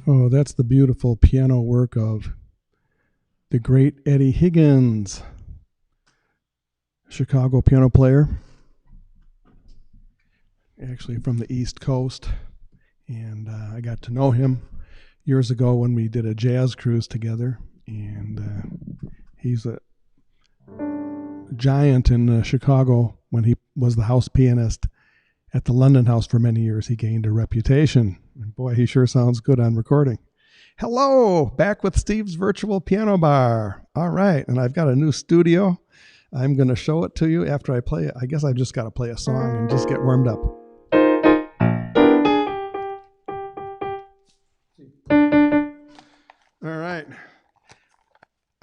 Oh, that's the beautiful piano work of the great Eddie Higgins, Chicago piano player, actually from the East Coast. And I got to know him years ago when we did a jazz cruise together. And he's a giant in Chicago. When he was the house pianist at the London House for many years, he gained a reputation. And boy, he sure sounds good on recording. Hello, back with Steve's Virtual Piano Bar. All right, and I've got a new studio. I'm going to show it to you after I play it. I guess I just got to play a song and just get warmed up. All right.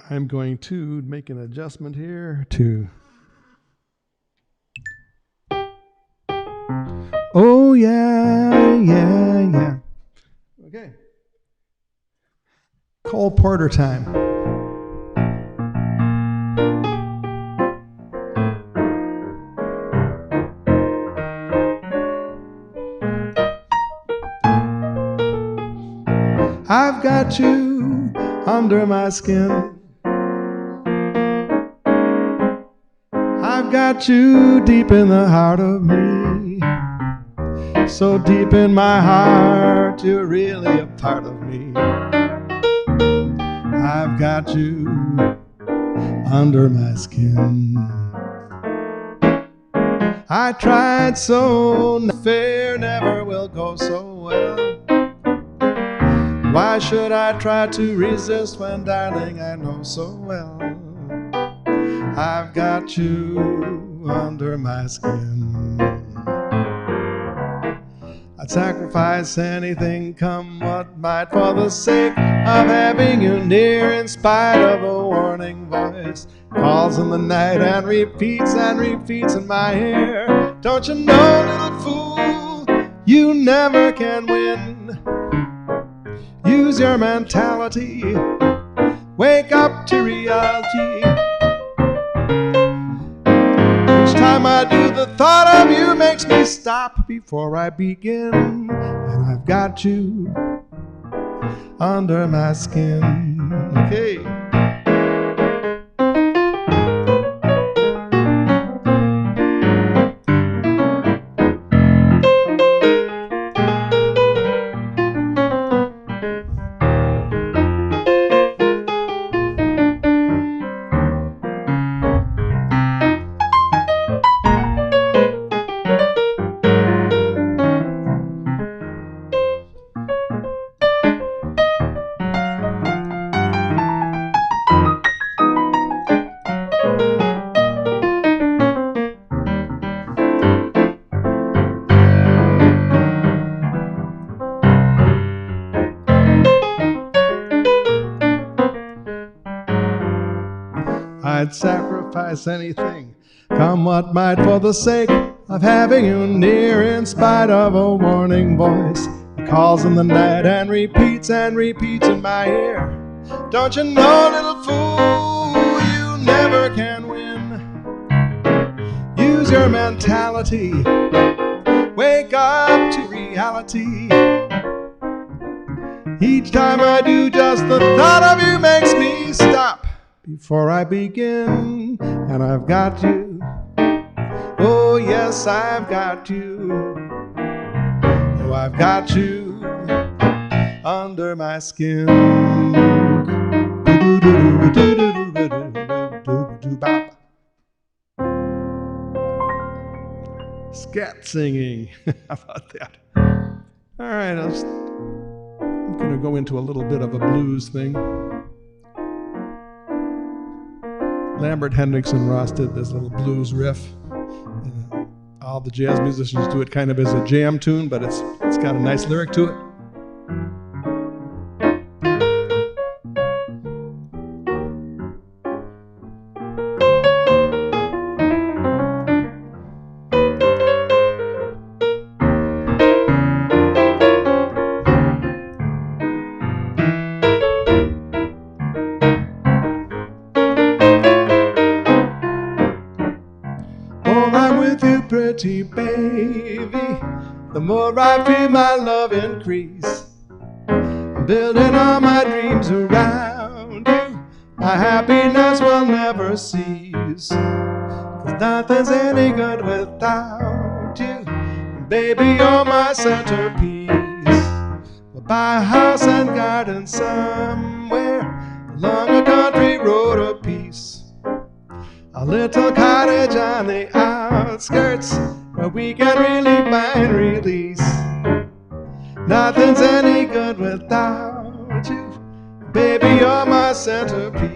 I'm going to make an adjustment here to... Oh, yeah. Okay. Cole Porter time. I've got you under my skin. I've got you deep in the heart of me. So deep in my heart, you're really a part of me. I've got you under my skin. I tried so fair, never will go so well. Why should I try to resist when, darling, I know so well I've got you under my skin. I'd sacrifice anything, come what might, for the sake of having you near, in spite of a warning voice calls in the night and repeats in my ear. Don't you know, little fool, you never can win. Use your mentality, wake up to reality. Each time I do, the thought of you makes me stop before I begin. And I've got you under my skin. Okay. I'd sacrifice anything, come what might, for the sake of having you near, in spite of a warning voice that calls in the night and repeats in my ear. Don't you know, little fool, you never can win. Use your mentality, wake up to reality. Each time I do, just the thought of you makes me stop before I begin. And I've got you, oh yes, I've got you. Oh, I've got you under my skin. Scat singing. How about that? All right, I'm going to go into a little bit of a blues thing. Lambert Hendrickson Ross did this little blues riff. All the jazz musicians do it kind of as a jam tune, but it's got a nice lyric to it. Pretty baby, the more I feel my love increase. building all my dreams around you. My happiness will never cease, 'cause nothing's any good without you. And baby, you're my centerpiece. We'll buy a house and garden somewhere along a country road of peace. A little cottage on the outskirts where we can really find release. Nothing's any good without you. Baby, you're my centerpiece.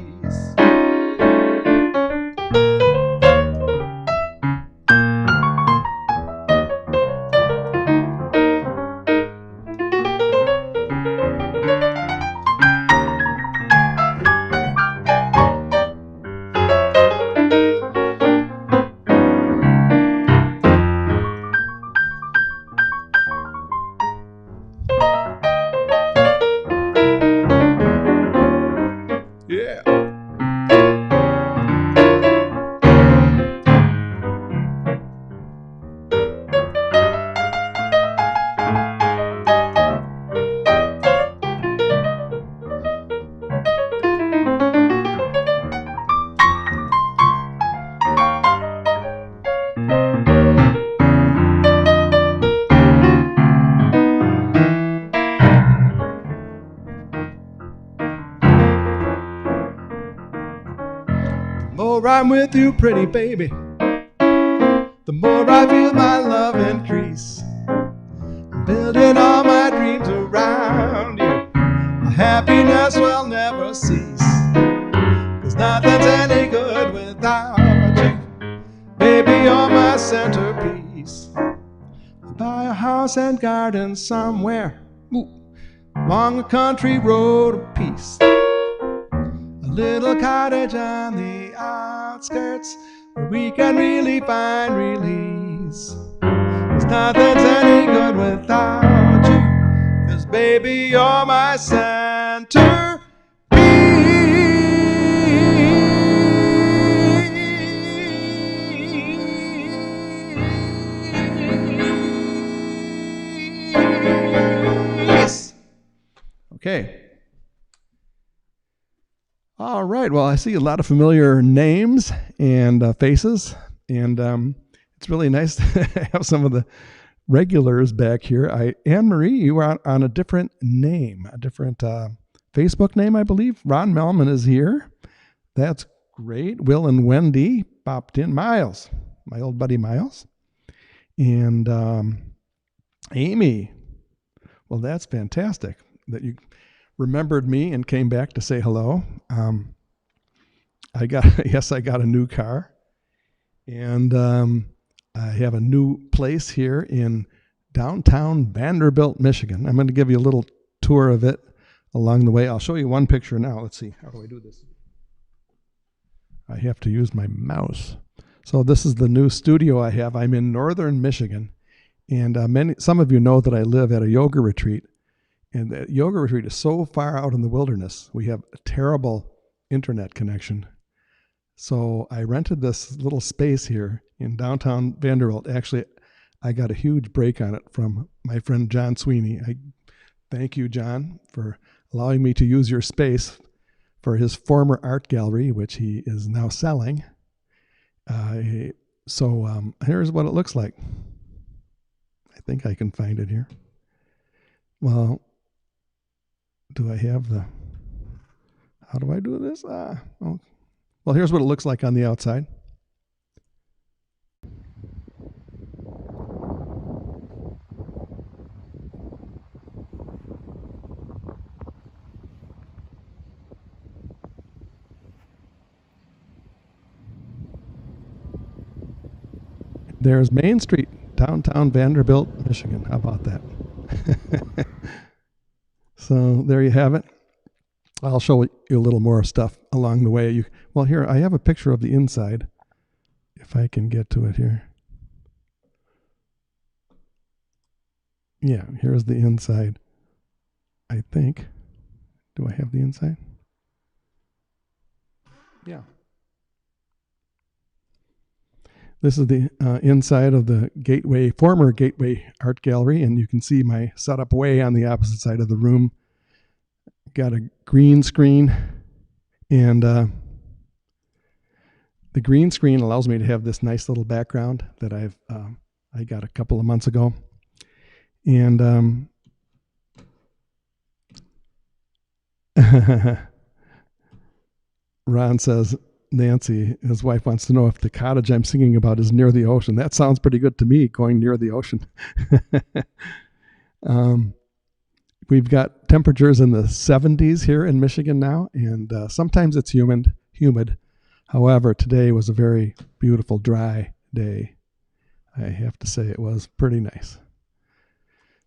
Yeah. The more I'm with you, pretty baby, the more I feel my love increase. I'm building all my dreams around you. My happiness will never cease, 'cause nothing's any good without you. Baby, you're my centerpiece. I'll buy a house and garden somewhere along a country road of peace. A little cottage on the outskirts where we can really find release. 'Cause nothing's any good without you. 'Cause baby, you're my centerpiece. Okay. All right. Well, I see a lot of familiar names and faces, and it's really nice to have some of the regulars back here. Anne-Marie, you are on a different name, a different Facebook name, I believe. Ron Melman is here. That's great. Will and Wendy popped in. Miles, my old buddy Miles. And Amy. Well, that's fantastic that you remembered me and came back to say hello. I got a new car, and I have a new place here in downtown Vanderbilt, Michigan. I'm going to give you a little tour of it along the way. I'll show you one picture now. Let's see. How do I do this? I have to use my mouse. So this is the new studio I have. I'm in northern Michigan, and some of you know that I live at a yoga retreat. And that yoga retreat is so far out in the wilderness. We have a terrible internet connection. So I rented this little space here in downtown Vanderbilt. Actually, I got a huge break on it from my friend John Sweeney. I thank you, John, for allowing me to use your space for his former art gallery, which he is now selling. So here's what it looks like. I think I can find it here. Well, do I have the, how do I do this? Well, here's what it looks like on the outside. There's Main Street, downtown Vanderbilt, Michigan. How about that? So there you have it. I'll show you a little more stuff along the way. Well, here, I have a picture of the inside, if I can get to it here. Yeah, here's the inside, I think. Do I have the inside? Yeah. This is the inside of the former Gateway Art Gallery, and you can see my setup way on the opposite side of the room. got a green screen, and the green screen allows me to have this nice little background that I got a couple of months ago. And Ron says, Nancy, his wife, wants to know if the cottage I'm singing about is near the ocean. That sounds pretty good to me, going near the ocean. We've got temperatures in the 70s here in Michigan now, and sometimes it's humid. However, today was a very beautiful, dry day. I have to say it was pretty nice.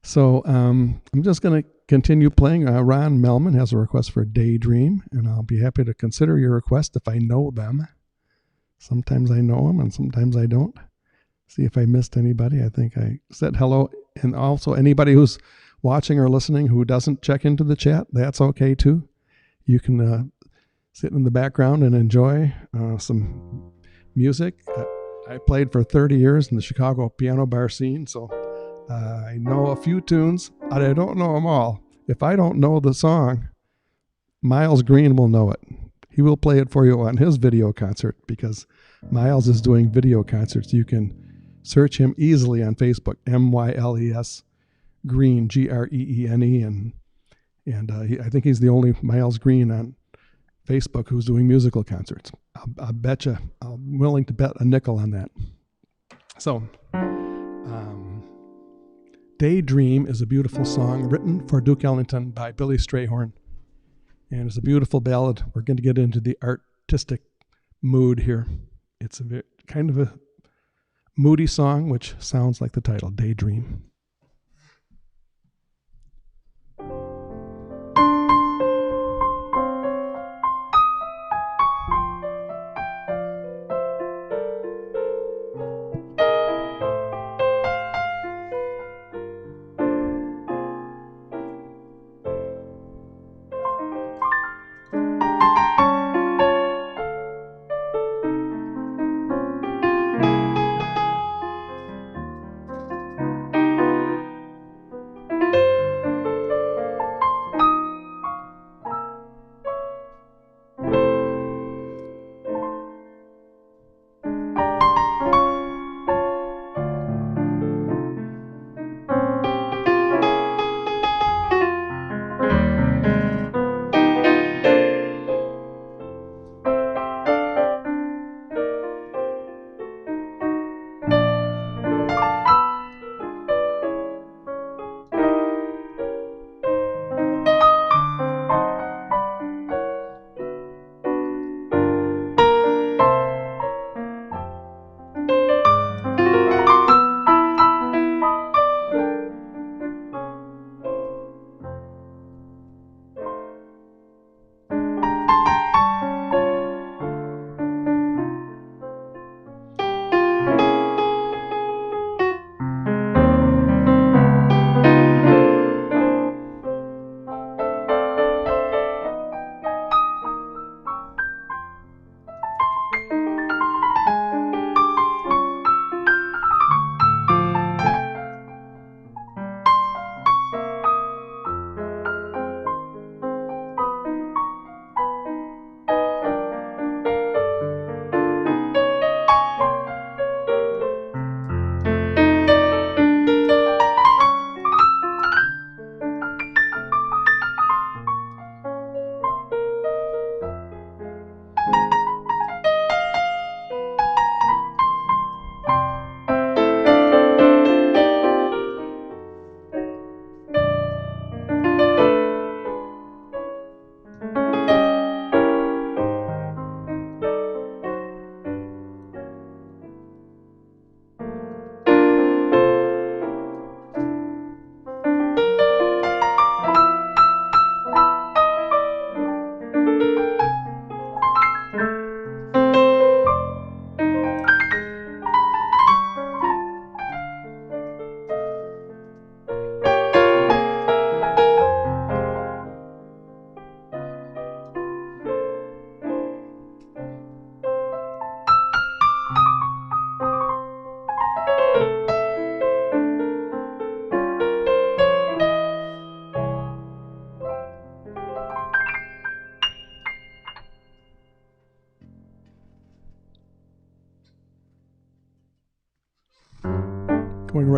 So I'm just going to continue playing. Ron Melman has a request for Daydream, and I'll be happy to consider your request if I know them. Sometimes I know them, and sometimes I don't. See if I missed anybody. I think I said hello. And also anybody who's watching or listening who doesn't check into the chat, that's okay too. You can sit in the background and enjoy some music. I played for 30 years in the Chicago piano bar scene, so I know a few tunes, but I don't know them all. If I don't know the song, Miles Green will know it. He will play it for you on his video concert, because Miles is doing video concerts. You can search him easily on Facebook, MYLES Green, GREENE, and I think he's the only Miles Green on Facebook who's doing musical concerts. I bet you, I'm willing to bet a nickel on that. So, Daydream is a beautiful song written for Duke Ellington by Billy Strayhorn, and it's a beautiful ballad. We're going to get into the artistic mood here. It's a kind of a moody song, which sounds like the title, Daydream.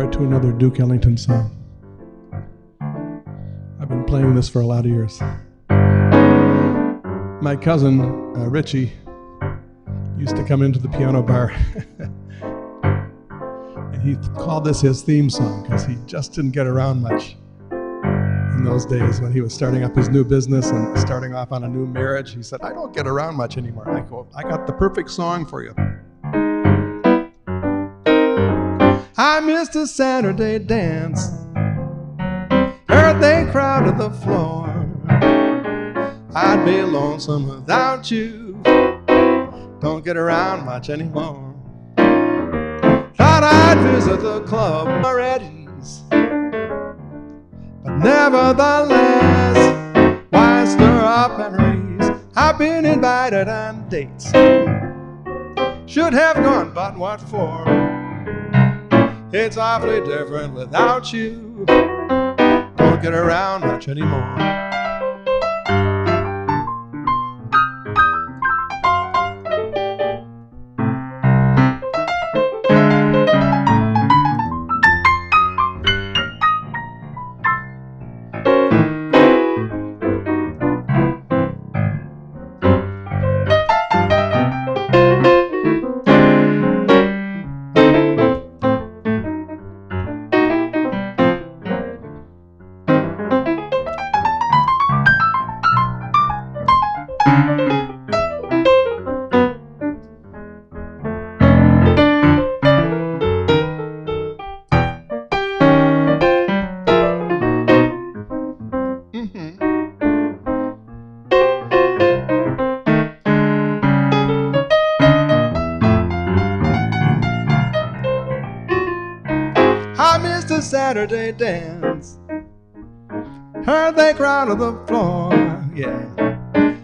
right to another Duke Ellington song. I've been playing this for a lot of years. My cousin, Richie, used to come into the piano bar and he called this his theme song because he just didn't get around much in those days when he was starting up his new business and starting off on a new marriage. He said, I don't get around much anymore. I go, I got the perfect song for you. I missed a Saturday dance, heard they crowded the floor. I'd be lonesome without you, don't get around much anymore. Thought I'd visit the club already, but nevertheless, why stir up memories? I've been invited on dates, should have gone, but what for? It's awfully different without you, don't get around much anymore. I missed a Saturday dance, heard they crowded the floor. Yeah,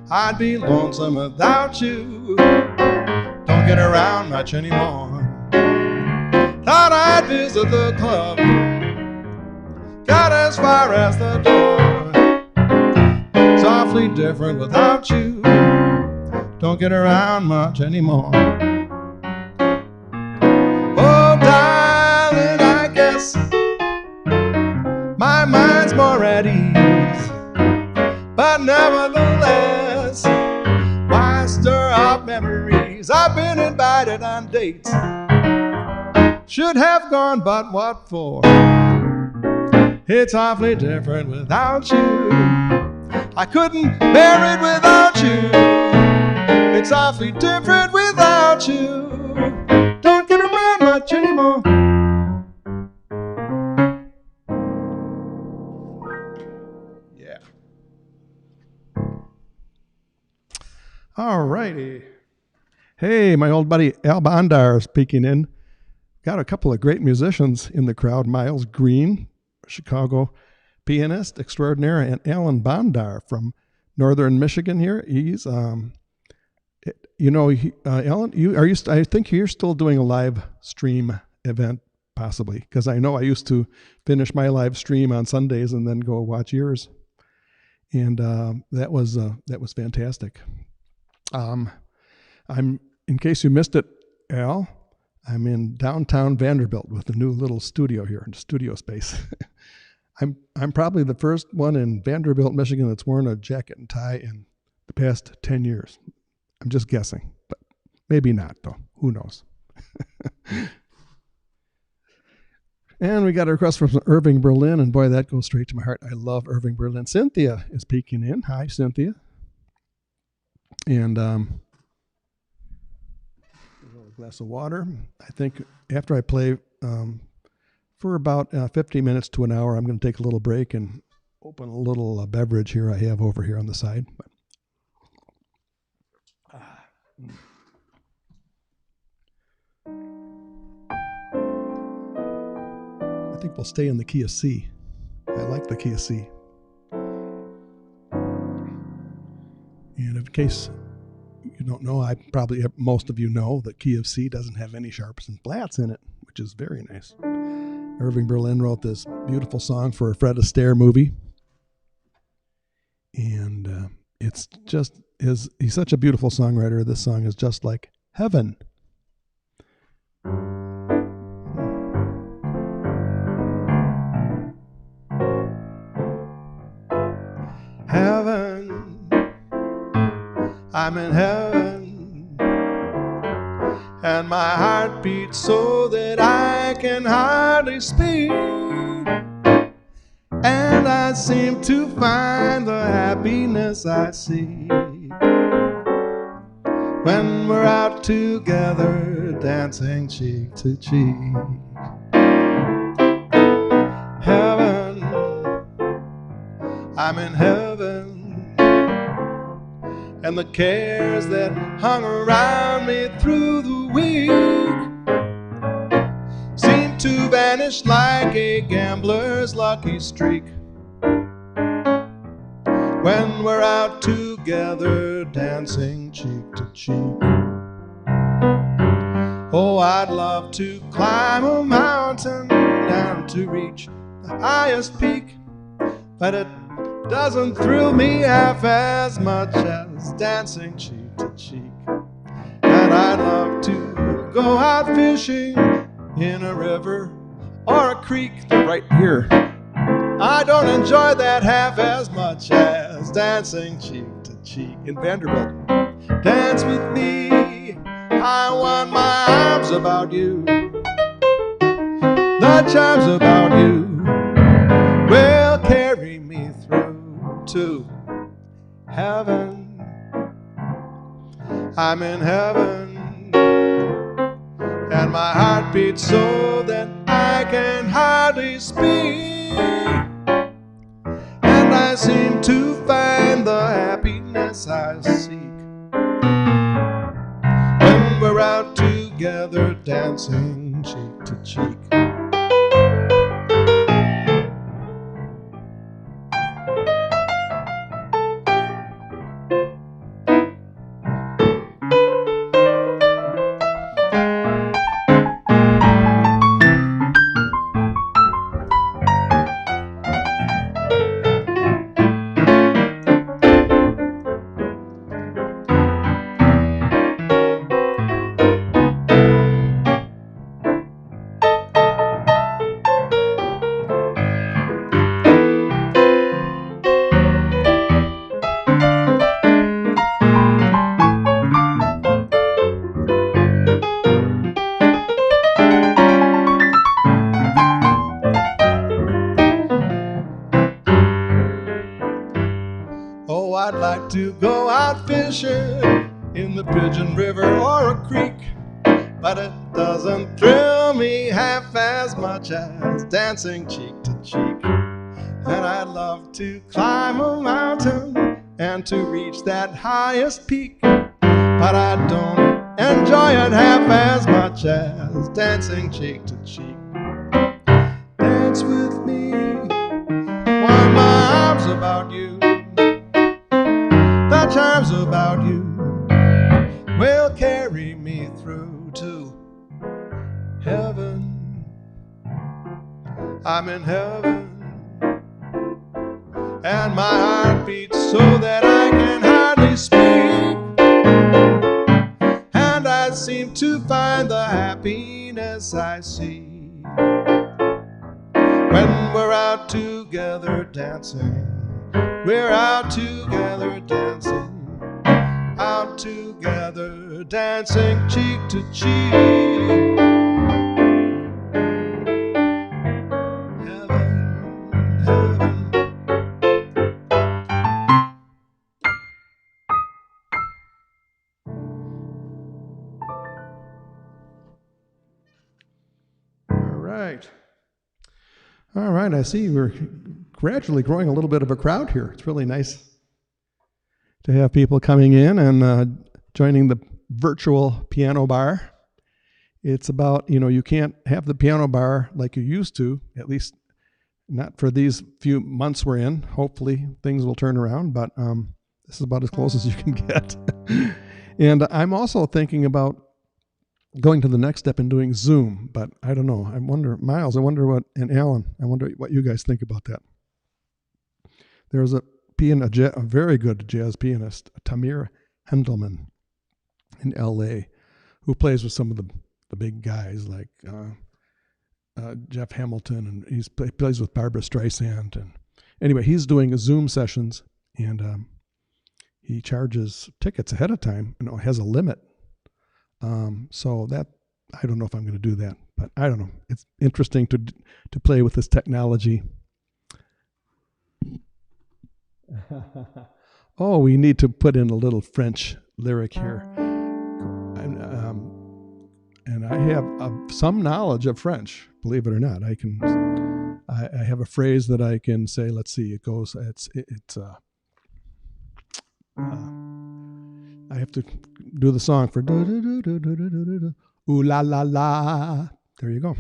I'd be lonesome without you, don't get around much anymore. Thought I'd visit the club, got as far as the door. It's awfully different without you, don't get around much anymore. Oh, darling, I guess my mind's more at ease, but nevertheless, why stir up memories? I've been invited on dates, should have gone, but what for? It's awfully different without you, I couldn't bear it without you. It's awfully different without you, don't get around much anymore. Yeah. All righty. Hey, my old buddy Al Bondar is peeking in. Got a couple of great musicians in the crowd. Miles Green, Chicago pianist extraordinaire, and Alan Bondar from Northern Michigan here. He's, Alan, I think you're still doing a live stream event, possibly, because I know I used to finish my live stream on Sundays and then go watch yours, and that was fantastic. In case you missed it, Al, I'm in downtown Vanderbilt with a new little studio here, studio space. I'm probably the first one in Vanderbilt, Michigan that's worn a jacket and tie in the past 10 years. I'm just guessing, but maybe not, though. Who knows? And we got a request from Irving Berlin, and boy, that goes straight to my heart. I love Irving Berlin. Cynthia is peeking in. Hi, Cynthia. And a glass of water. I think after I play for about 50 minutes to an hour, I'm going to take a little break and open a little beverage here I have over here on the side. I think we'll stay in the key of C. I like the key of C. And in case you don't know, most of you know that key of C doesn't have any sharps and flats in it, which is very nice. Irving Berlin wrote this beautiful song for a Fred Astaire movie. And it's just, he's such a beautiful songwriter. This song is just like heaven. I'm in heaven, and my heart beats so that I can hardly speak. And I seem to find the happiness I seek when we're out together, dancing cheek to cheek. Heaven, I'm in heaven, and the cares that hung around me through the week seem to vanish like a gambler's lucky streak when we're out together, dancing cheek to cheek. Oh, I'd love to climb a mountain down to reach the highest peak, but it doesn't thrill me half as much as dancing cheek to cheek. And I'd love to go out fishing in a river or a creek right here. I don't enjoy that half as much as dancing cheek to cheek in Vanderbilt. Dance with me, I want my arms about you. The charms about you will carry me through to heaven. I'm in heaven, and my heart beats so that I can hardly speak. And I seem to find the happiness I seek when we're out together, dancing cheek to cheek. Oh, I'd like to go out fishing in the Pigeon River or a creek, but it doesn't thrill me half as much as dancing cheek to cheek. And I'd love to climb a mountain and to reach that highest peak, but I don't enjoy it half as much as dancing cheek to cheek. Dance with me, wind my arms about you. The charms about you will carry me through to heaven. I'm in heaven, and my heart beats so that I can hardly speak. And I seem to find the happiness I see when we're out together dancing. We're out together dancing, out together dancing cheek to cheek. Heaven, heaven. All right, I see we're gradually growing a little bit of a crowd here. It's really nice to have people coming in and joining the virtual piano bar. It's about, you can't have the piano bar like you used to, at least not for these few months we're in. Hopefully things will turn around, but this is about as close as you can get. And I'm also thinking about going to the next step and doing Zoom, but I don't know. I wonder, Miles, and Alan, I wonder what you guys think about that. There's a very good jazz pianist, Tamir Hendelman in L.A., who plays with some of the big guys like Jeff Hamilton, and he plays with Barbra Streisand. And anyway, he's doing Zoom sessions, and he charges tickets ahead of time, and it has a limit. So that, I don't know if I'm going to do that, but I don't know. It's interesting to play with this technology. Oh, we need to put in a little French lyric here. And I have some knowledge of French, believe it or not. I have a phrase that I can say. Let's see. It goes. I have to do the song for ooh la la la. There you go.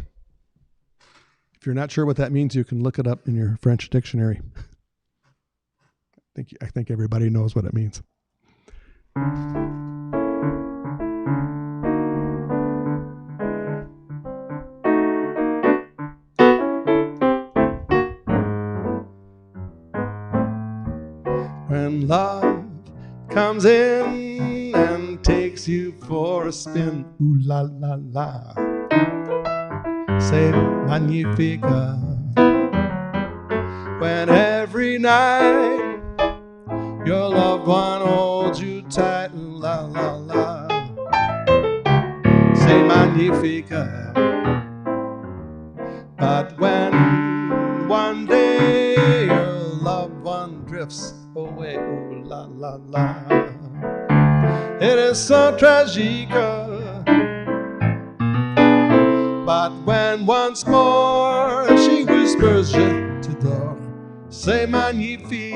If you're not sure what that means, you can look it up in your French dictionary. I think everybody knows what it means. When love comes in and takes you for a spin, ooh la la la, c'est magnifique. When every night your loved one holds you tight, ooh la la la, c'est magnifique. But when one day your loved one drifts away, ooh la la la, it is so tragique. But when once more she whispers, je t'adore, c'est magnifique.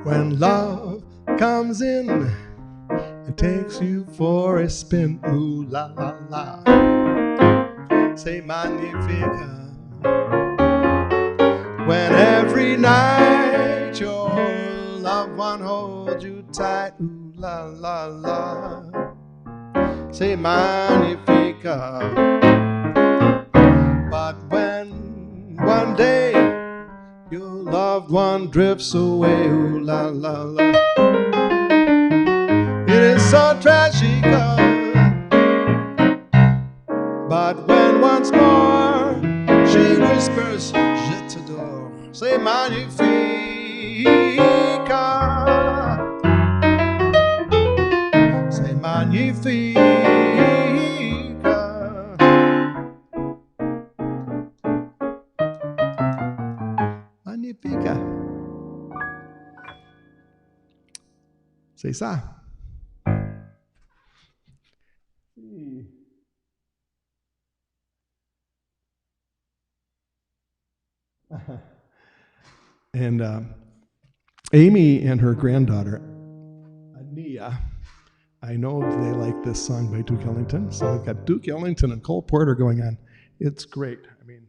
When love comes in and takes you for a spin, ooh la la la, c'est magnifique. When every night your loved one holds you tight, ooh la la la, c'est magnifique. But when one day your loved one drifts away, ooh la la la, it is so tragic. But when once more she whispers, je t'adore, c'est magnifique. C'est magnifique. Magnifique. C'est ça. And Amy and her granddaughter, Ania, I know they like this song by Duke Ellington. So we've got Duke Ellington and Cole Porter going on. It's great. I mean,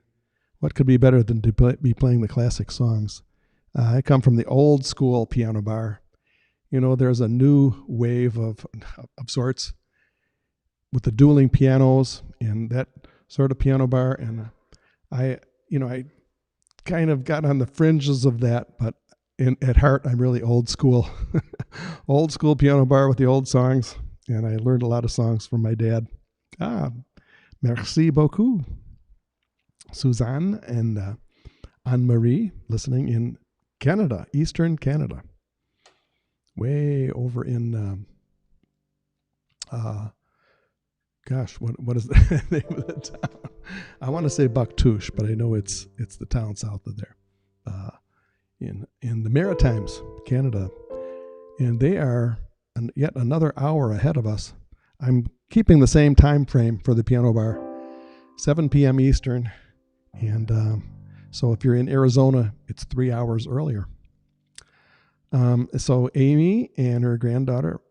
what could be better than to be playing the classic songs? I come from the old school piano bar. You know, there's a new wave of sorts with the dueling pianos and that sort of piano bar. And I kind of got on the fringes of that, but at heart, I'm really old school. Old school piano bar with the old songs. And I learned a lot of songs from my dad. Merci beaucoup. Suzanne and Anne-Marie listening in Canada, Eastern Canada. Way over in, what is the name of the town? I want to say Bouctouche, but I know it's the town south of there, in the Maritimes, Canada, and they are yet another hour ahead of us. I'm keeping the same time frame for the piano bar, 7 p.m. Eastern. And so if you're in Arizona, it's 3 hours earlier. So Amy and her granddaughter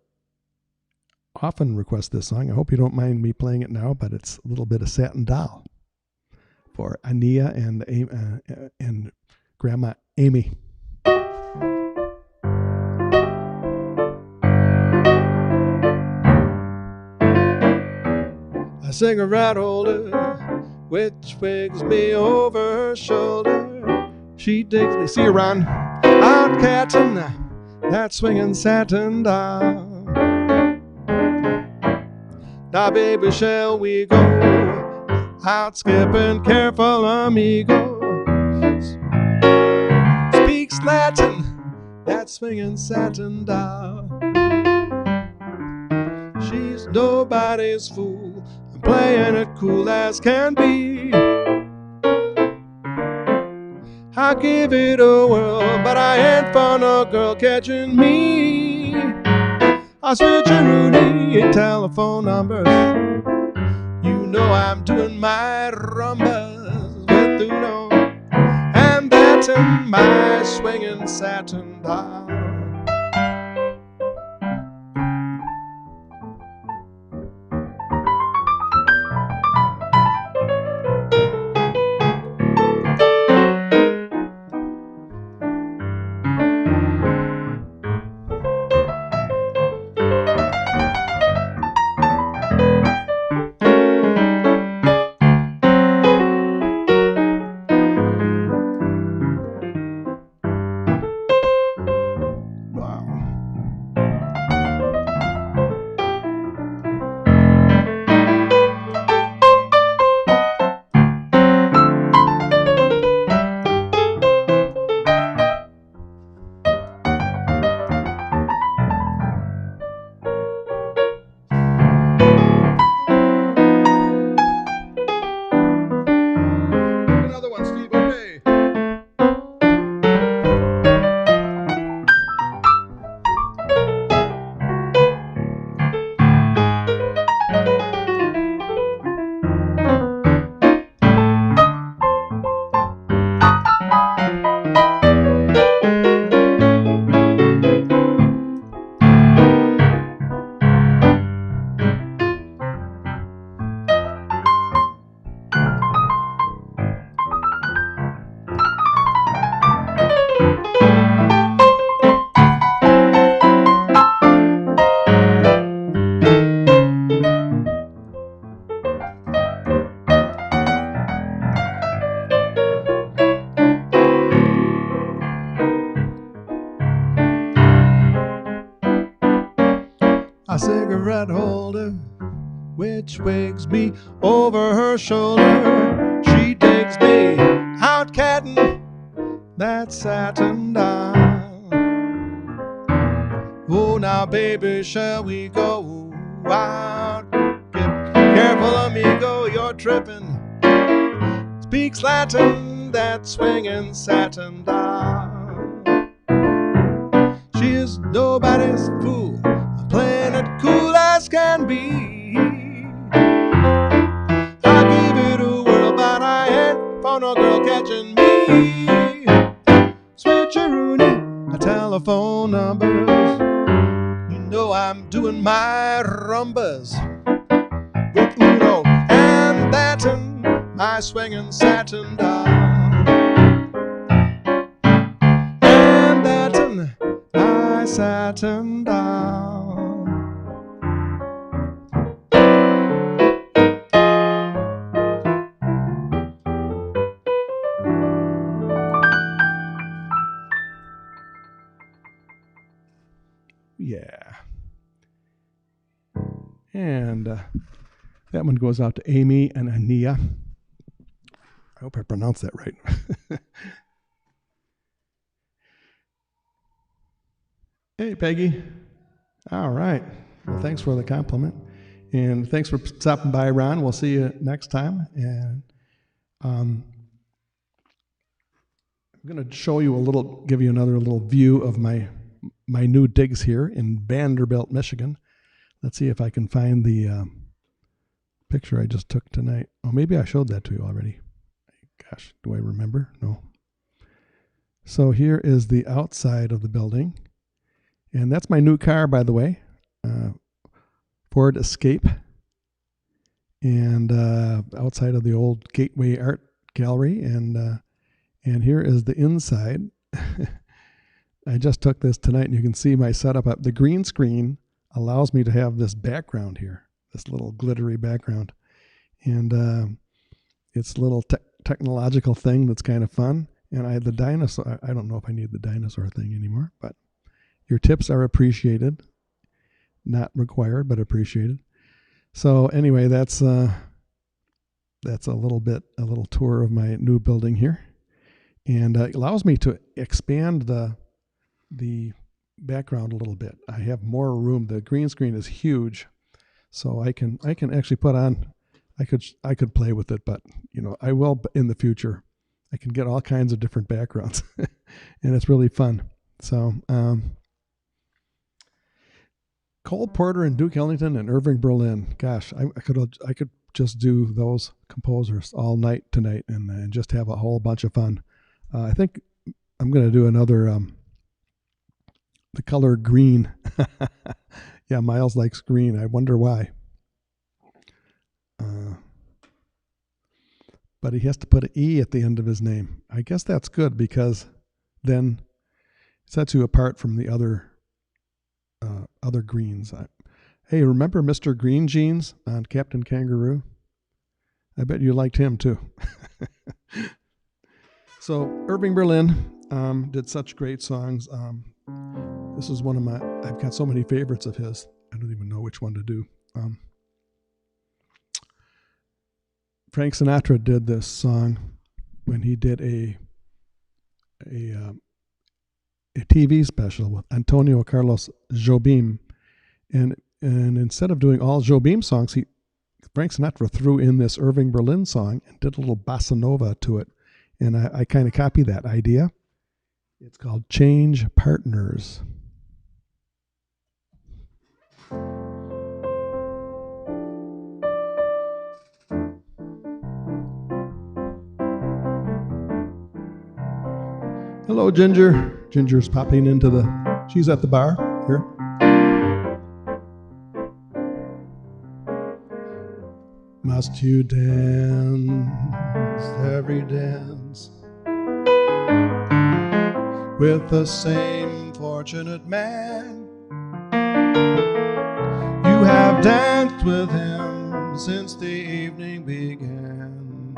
often request this song. I hope you don't mind me playing it now, but it's a little bit of Satin Doll for Ania and Grandma Amy. A cigarette holder which wigs me over her shoulder. She digs me. See you, Ron. Out catching that swinging satin doll. Now, baby, shall we go out skipping, careful, amigo? Speaks Latin, that swinging satin doll. She's nobody's fool, playing it cool as can be. I give it a whirl, but I ain't for no girl catching me. I switch a Rooney telephone numbers. You know I'm doing my rumbas with Uno, and that's in my swinging satin doll. A cigarette holder which wigs me over her shoulder. She takes me out catting that satin doll. Oh, now baby, shall we go out? Get careful, amigo, you're tripping. Speaks Latin, that swinging satin doll. She is nobody's fool, playing it cool as can be. I give it a whirl, but I ain't for no girl catching me. Switcheroony, a telephone numbers. You know I'm doing my rumbas with Uno and Latin, my swinging satin doll. And Latin, my satin doll. Yeah. And that one goes out to Amy and Ania. I hope I pronounced that right. Hey, Peggy. All right. Well, thanks for the compliment. And thanks for stopping by, Ron. We'll see you next time. And I'm going to show you give you another little view of my new digs here in Vanderbilt, Michigan. Let's see if I can find the picture I just took tonight. Oh, maybe I showed that to you already. Gosh, do I remember? No. So here is the outside of the building. And that's my new car, by the way. Ford Escape. And outside of the old Gateway Art Gallery. And here is the inside. I just took this tonight, and you can see my setup up. The green screen allows me to have this background here, this little glittery background. And it's a little technological thing that's kind of fun. And I had the dinosaur. I don't know if I need the dinosaur thing anymore, but your tips are appreciated. Not required, but appreciated. So anyway, that's a little tour of my new building here. And it allows me to expand the background a little bit. I have more room. The green screen is huge, so I can actually put on. I could play with it, but I will in the future. I can get all kinds of different backgrounds, and it's really fun. So Cole Porter and Duke Ellington and Irving Berlin. Gosh, I could just do those composers all night tonight and just have a whole bunch of fun. I think I'm going to do another, the color green. Yeah, Miles likes green. I wonder why. But he has to put an E at the end of his name. I guess that's good because then it sets you apart from the other greens. Hey, remember Mr. Green Jeans on Captain Kangaroo? I bet you liked him too. So Irving Berlin did such great songs. This is one of I've got so many favorites of his. I don't even know which one to do. Frank Sinatra did this song when he did a TV special with Antonio Carlos Jobim, and instead of doing all Jobim songs, Frank Sinatra threw in this Irving Berlin song and did a little bossa nova to it, and I kind of copy that idea. It's called Change Partners. Hello, Ginger. Ginger's popping into she's at the bar here. Must you dance every dance with the same fortunate man? You have danced with him since the evening began.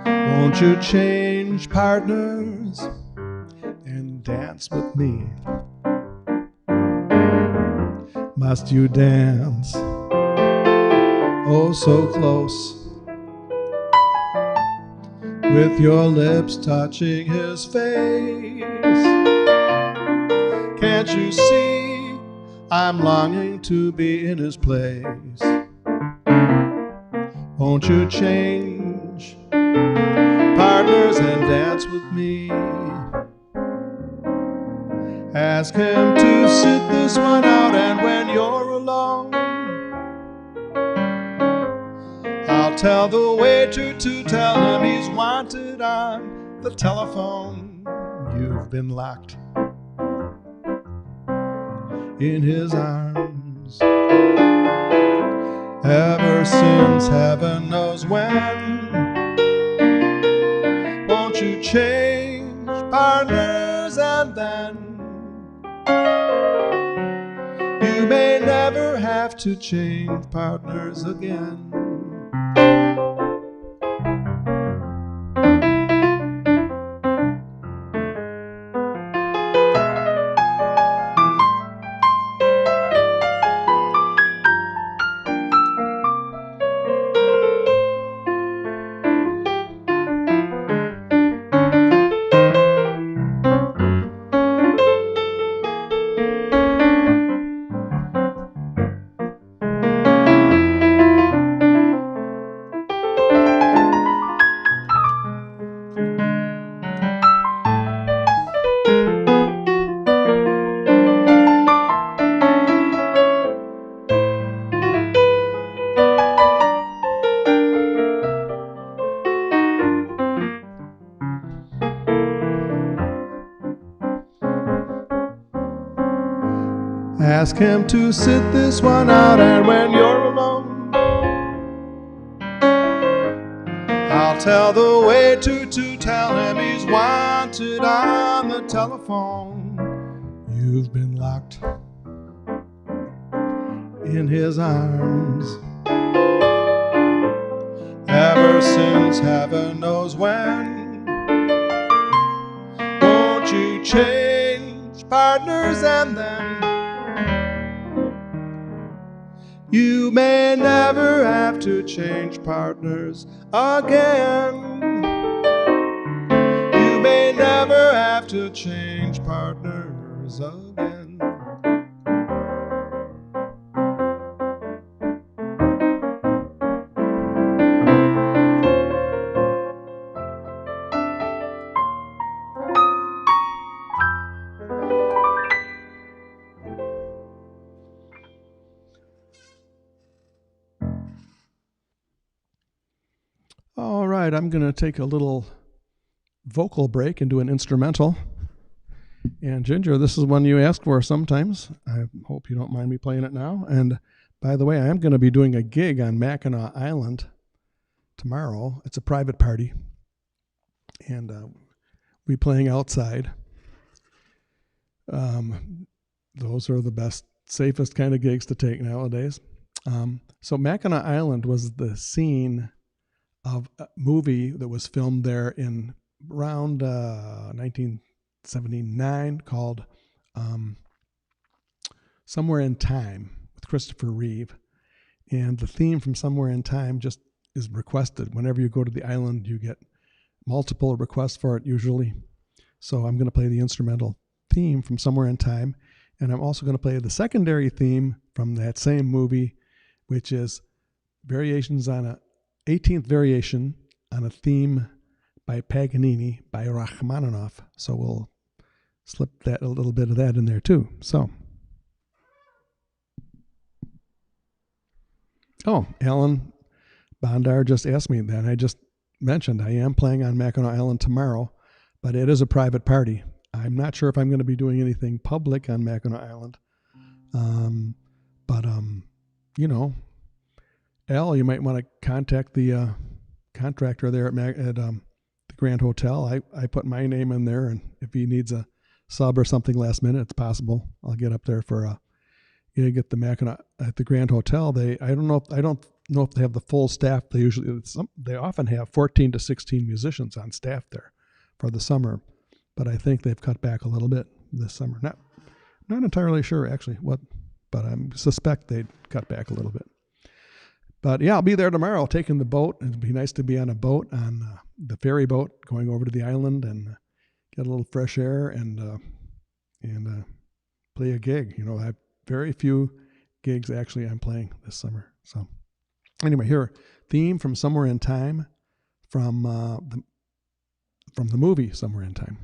Won't you change partners and dance with me? Must you dance oh so close, with your lips touching his face? Can't you see I'm longing to be in his place? Won't you change partners and dance with me? Ask him to sit this one out, and when you're alone, I'll tell the waiter to tell him he's wanted on the telephone. You've been locked in his arms ever since heaven knows when. Won't you change partners and then you may never have to change partners again. Ask him to sit this one out, and when you're alone, I'll tell the waiter to tell him he's wanted on the telephone. You've been locked in his arms ever since heaven knows when. Won't you change partners and then you may never have to change partners again. You may never have to change partners again. All right, I'm going to take a little vocal break and do an instrumental. And Ginger, this is one you ask for sometimes. I hope you don't mind me playing it now. And by the way, I am going to be doing a gig on Mackinac Island tomorrow. It's a private party. And we're playing outside. Those are the best, safest kind of gigs to take nowadays. So Mackinac Island was the scene of a movie that was filmed there in around 1979 called Somewhere in Time with Christopher Reeve. And the theme from Somewhere in Time just is requested. Whenever you go to the island, you get multiple requests for it usually. So I'm going to play the instrumental theme from Somewhere in Time. And I'm also going to play the secondary theme from that same movie, which is variations on a 18th variation on a theme by Paganini by Rachmaninoff. So we'll slip that a little bit of that in there too. So, Alan Bondar just asked me that. I just mentioned I am playing on Mackinac Island tomorrow, but it is a private party. I'm not sure if I'm going to be doing anything public on Mackinac Island. You know, Al, you might want to contact the contractor there at the Grand Hotel. I put my name in there, and if he needs a sub or something last minute, it's possible. I'll get up there for get the Mackinac at the Grand Hotel. I don't know if they have the full staff. They often have 14 to 16 musicians on staff there for the summer, but I think they've cut back a little bit this summer. Not entirely sure actually but I suspect they'd cut back a little bit. But yeah, I'll be there tomorrow taking the boat. It'd be nice to be on a boat, on the ferry boat, going over to the island and get a little fresh air and play a gig. You know, I have very few gigs actually I'm playing this summer. So anyway, here, theme from Somewhere in Time from the movie Somewhere in Time.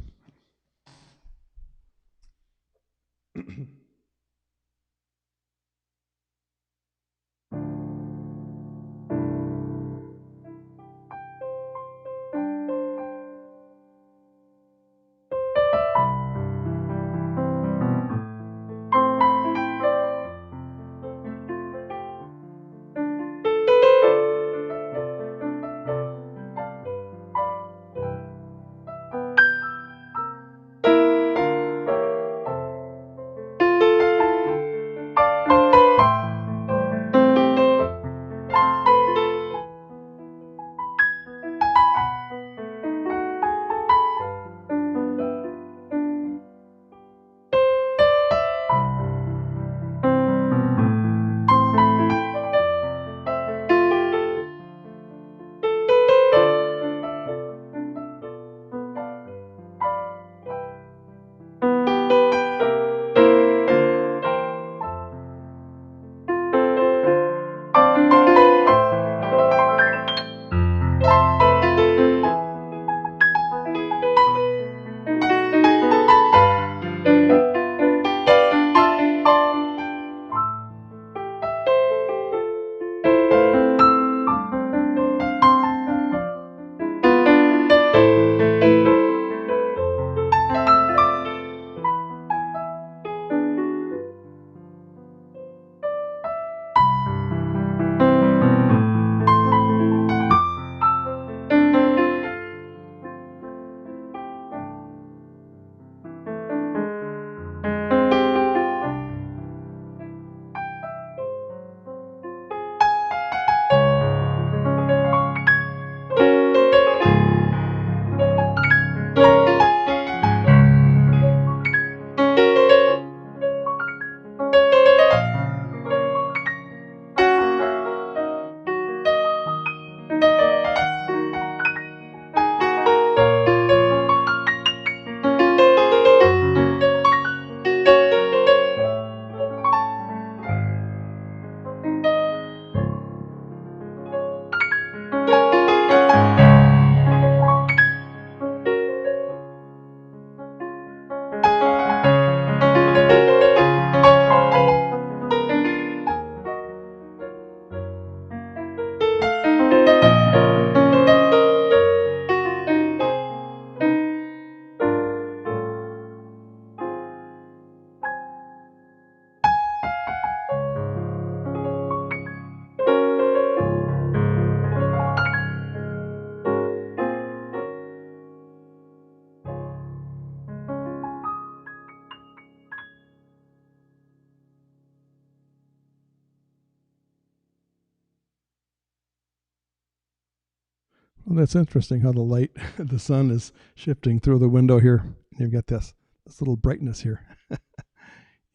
Well, that's interesting how the light, the sun is shifting through the window here. You've got this little brightness here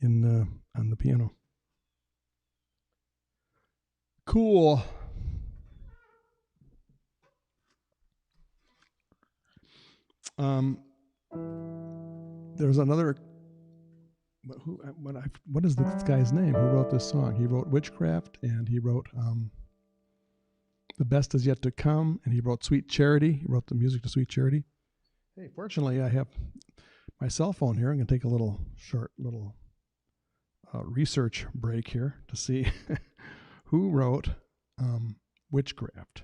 on the piano. Cool. There's another. What is this guy's name? Who wrote this song? He wrote Witchcraft, and he wrote The Best Is Yet to Come, and he wrote Sweet Charity. He wrote the music to Sweet Charity. Hey, fortunately, I have my cell phone here. I'm going to take a short research break here to see who wrote Witchcraft.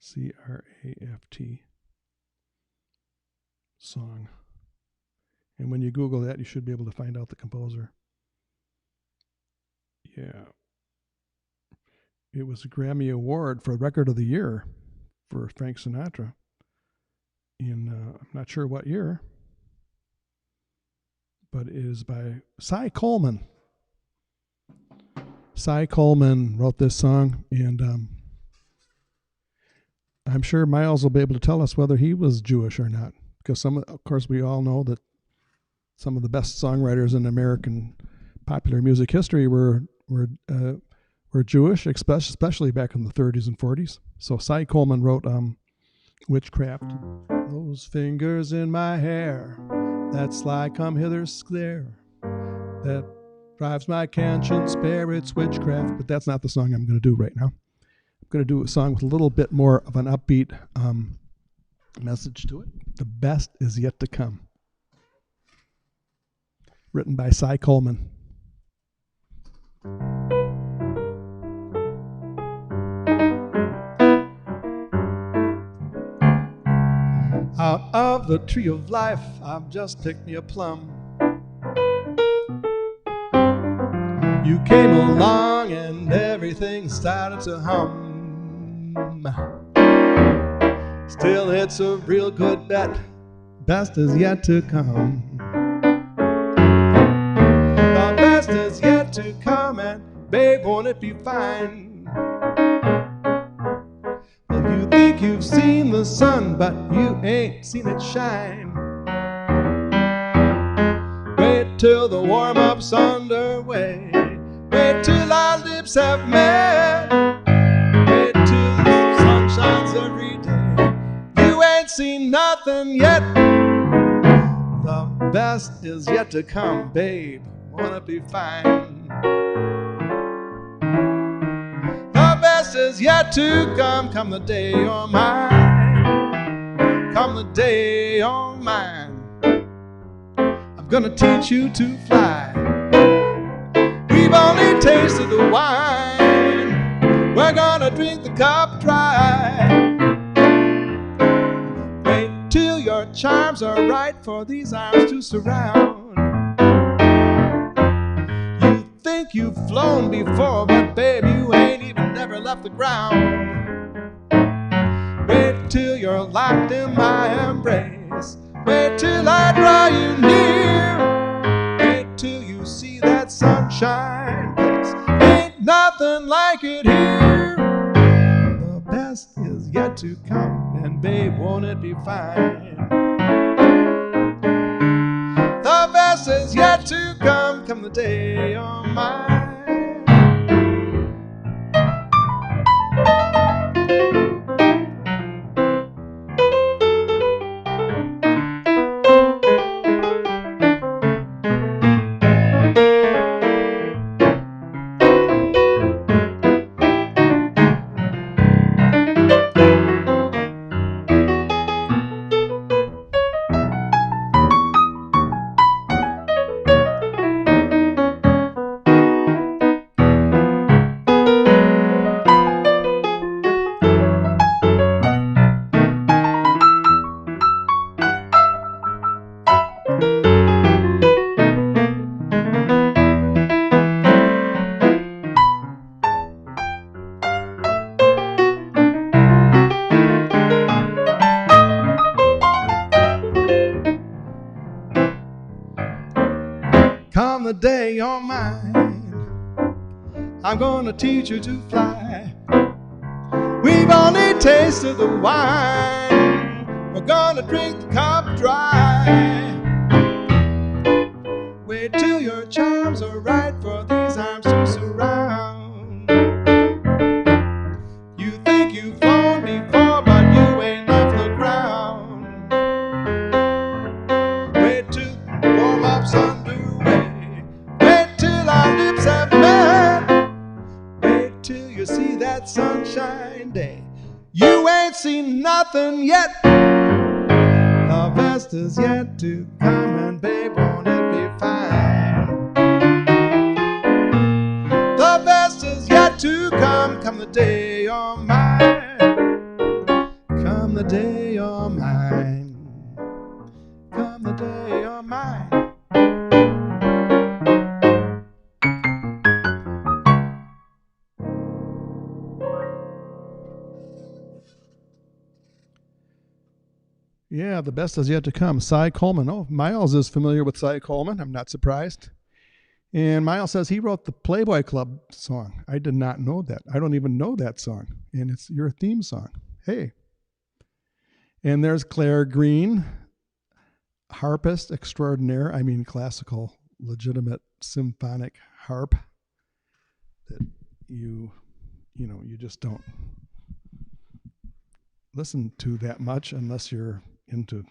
WITCHCRAFT song. And when you Google that, you should be able to find out the composer. Yeah. It was a Grammy Award for Record of the Year for Frank Sinatra in, I'm not sure what year, but it is by Cy Coleman. Cy Coleman wrote this song, and I'm sure Miles will be able to tell us whether he was Jewish or not, because of course, we all know that some of the best songwriters in American popular music history were Jewish, especially back in the 30s and 40s. So Cy Coleman wrote Witchcraft. Those fingers in my hair, that sly come hither stare, that drives my conscience spare, it's witchcraft. But that's not the song I'm going to do right now. I'm going to do a song with a little bit more of an upbeat message to it. The Best Is Yet to Come. Written by Cy Coleman. Out of the tree of life, I've just picked me a plum. You came along and everything started to hum. Still, it's a real good bet. Best is yet to come. The best is yet to come, and babe, won't it be fine? Well, you think you've seen the sun, but you ain't seen it shine. Wait till the warm-up's underway. Wait till our lips have met. Wait till the sun shines every day. You ain't seen nothing yet. The best is yet to come, babe. Wanna be fine. The best is yet to come. Come the day you're mine. Come the day you're mine. I'm gonna teach you to fly. We've only tasted the wine. We're gonna drink the cup dry. Wait till your charms are right for these arms to surround. You think you've flown before, but babe, you ain't even never left the ground. Wait till you're locked in my embrace. Wait till I draw you near. Wait till you see that sunshine place. Ain't nothing like it here. The best is yet to come, and babe, won't it be fine? The best is yet to come. Come the day you're mine. Come the day you're mine, I'm gonna teach you to fly. We've only tasted the wine, we're gonna drink the cup dry. Wait till your charms are right for these arms to surround. You think you've flown before, but you ain't left the ground. Wait till warm-up's underway. Wait till our lips have met. Wait till you see that sunshine day. You ain't seen nothing yet. The best is yet to come, and babe, won't it be fine? The best is yet to come, come the day you're mine. Come the day you're mine. Come the day you're mine. Yeah, the best is yet to come. Cy Coleman. Oh, Miles is familiar with Cy Coleman. I'm not surprised. And Miles says he wrote the Playboy Club song. I did not know that. I don't even know that song. And it's your theme song. Hey. And there's Claire Green, harpist extraordinaire. I mean, classical, legitimate symphonic harp that you just don't listen to that much unless you're into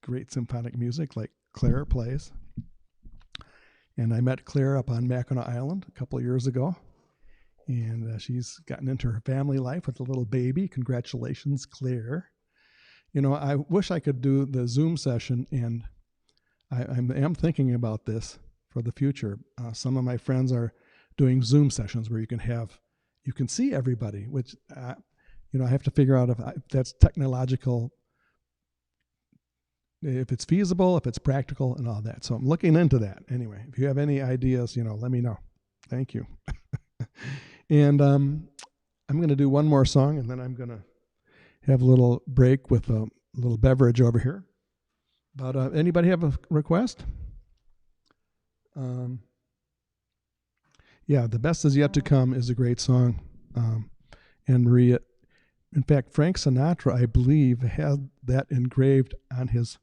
great symphonic music like Claire plays. And I met Claire up on Mackinac Island a couple of years ago. And she's gotten into her family life with a little baby. Congratulations, Claire. You know, I wish I could do the Zoom session, and I am thinking about this for the future. Some of my friends are doing Zoom sessions where you can see everybody, which, I have to figure out if that's technological, if it's feasible, if it's practical, and all that. So I'm looking into that. Anyway, if you have any ideas, let me know. Thank you. And I'm going to do one more song, and then I'm going to have a little break with a little beverage over here. But anybody have a request? Yeah, The Best Is Yet to Come is a great song. And Maria, in fact, Frank Sinatra, I believe, had that engraved on his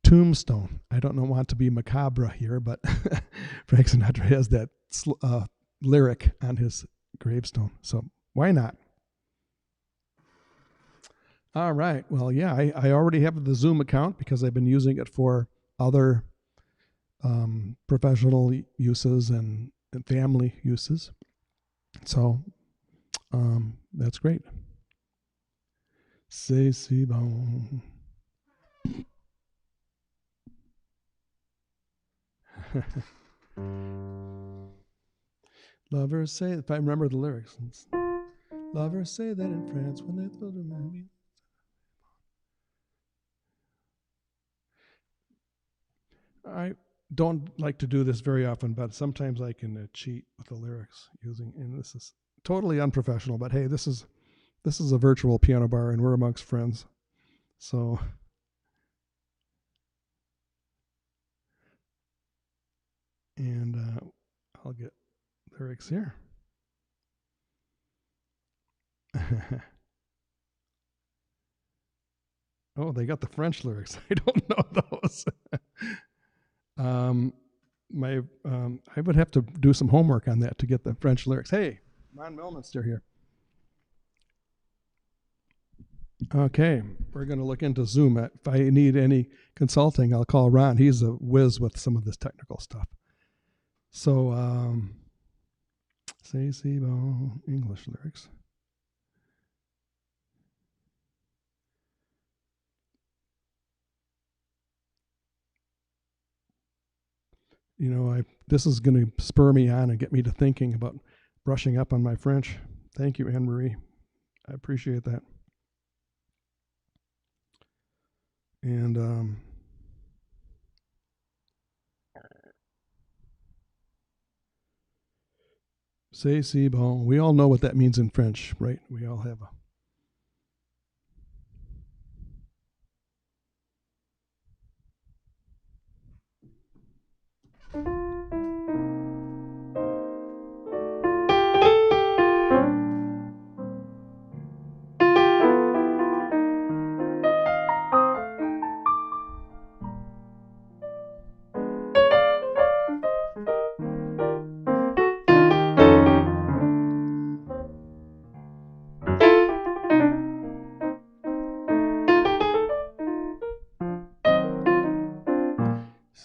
tombstone. I don't want to be macabre here, but Frank Sinatra has that lyric on his gravestone. So why not? All right. Well, yeah, I already have the Zoom account because I've been using it for other professional uses and family uses. So that's great. C'est si bon. Lovers say, if I remember the lyrics, lovers say that in France when they throw them at me. I don't like to do this very often, but sometimes I can cheat with the lyrics and this is totally unprofessional, but hey, this is a virtual piano bar and we're amongst friends. So and I'll get lyrics here. Oh, they got the French lyrics. I don't know those. I would have to do some homework on that to get the French lyrics. Hey, Ron Melminster here. Okay, we're going to look into Zoom. If I need any consulting, I'll call Ron. He's a whiz with some of this technical stuff. So, say si bon, English lyrics. This is going to spur me on and get me to thinking about brushing up on my French. Thank you, Anne Marie. I appreciate that. And c'est si bon. We all know what that means in French, right? We all have a.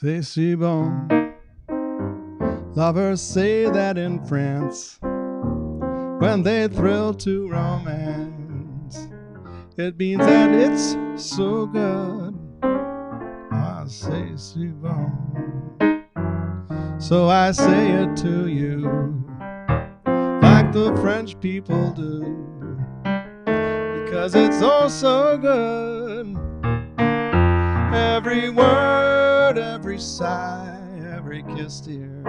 C'est si bon. Lovers say that in France when they thrill to romance. It means that it's so good. Ah, c'est si bon. So I say it to you like the French people do, because it's oh so good. Every word, every sigh, every kiss, dear,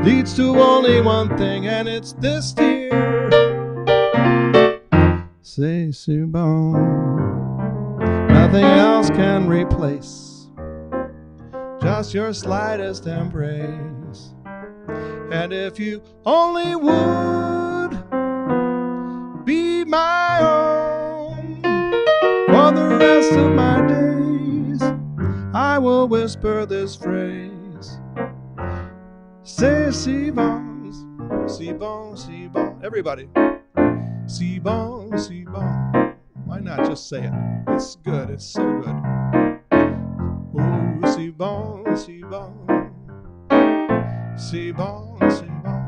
leads to only one thing, and it's this, dear. C'est si bon. Nothing else can replace just your slightest embrace. And if you only would be my own for the rest of my days, I will whisper this phrase. C'est si bon, si bon, si bon. Everybody. Si bon, si bon. Why not just say it? It's good. It's so good. Oh, si bon, si bon. Si bon, si bon.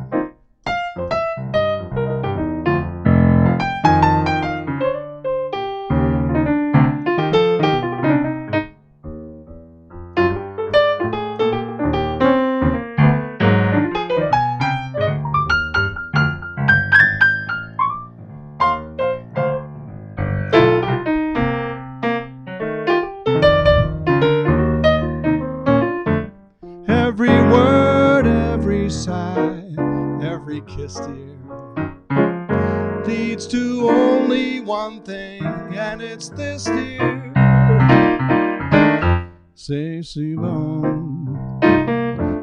Every word, every sigh, every kiss, dear, leads to only one thing, and it's this, dear. C'est si bon.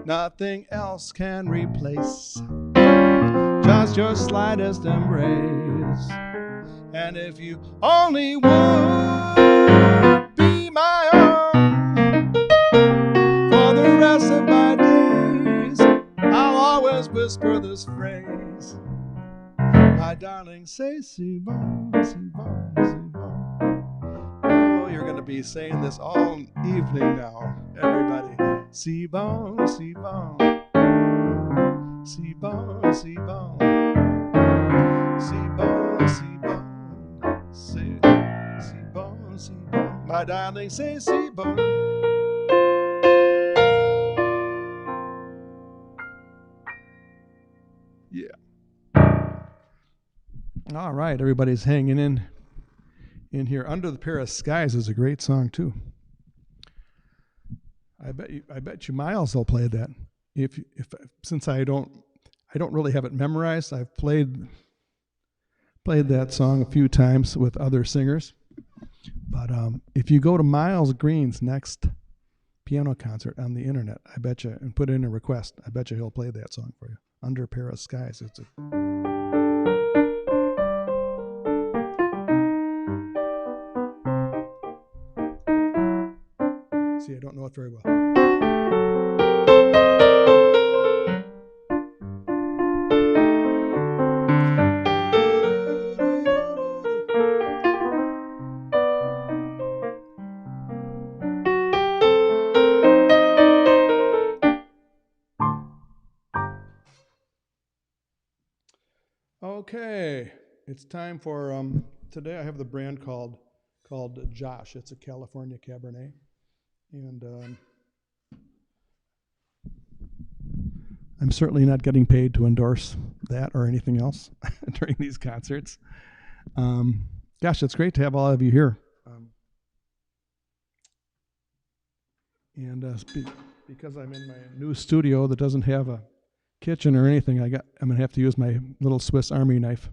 Nothing else can replace just your slightest embrace. And if you only would be my own for the rest of my days, I'll always whisper this phrase. My darling, say si bon, si bon, si bon. Oh, you're going to be saying this all evening now, everybody. Si bon, si bon. Si bon, si bon. Si bon, si bon. Si bon, si bon. My darling, say si bon. Yeah. All right, everybody's hanging in here. Under the Paris Skies is a great song too. I bet you Miles will play that. If since I don't really have it memorized, I've played that song a few times with other singers. But if you go to Miles Green's next piano concert on the internet, I bet you, and put in a request, I bet you he'll play that song for you. Under Paris Skies. It's a See, I don't know it very well. Okay, it's time for today. I have the brand called Josh. It's a California Cabernet, and I'm certainly not getting paid to endorse that or anything else during these concerts. Gosh, it's great to have all of you here. Because I'm in my new studio that doesn't have a kitchen or anything, I'm gonna have to use my little Swiss Army knife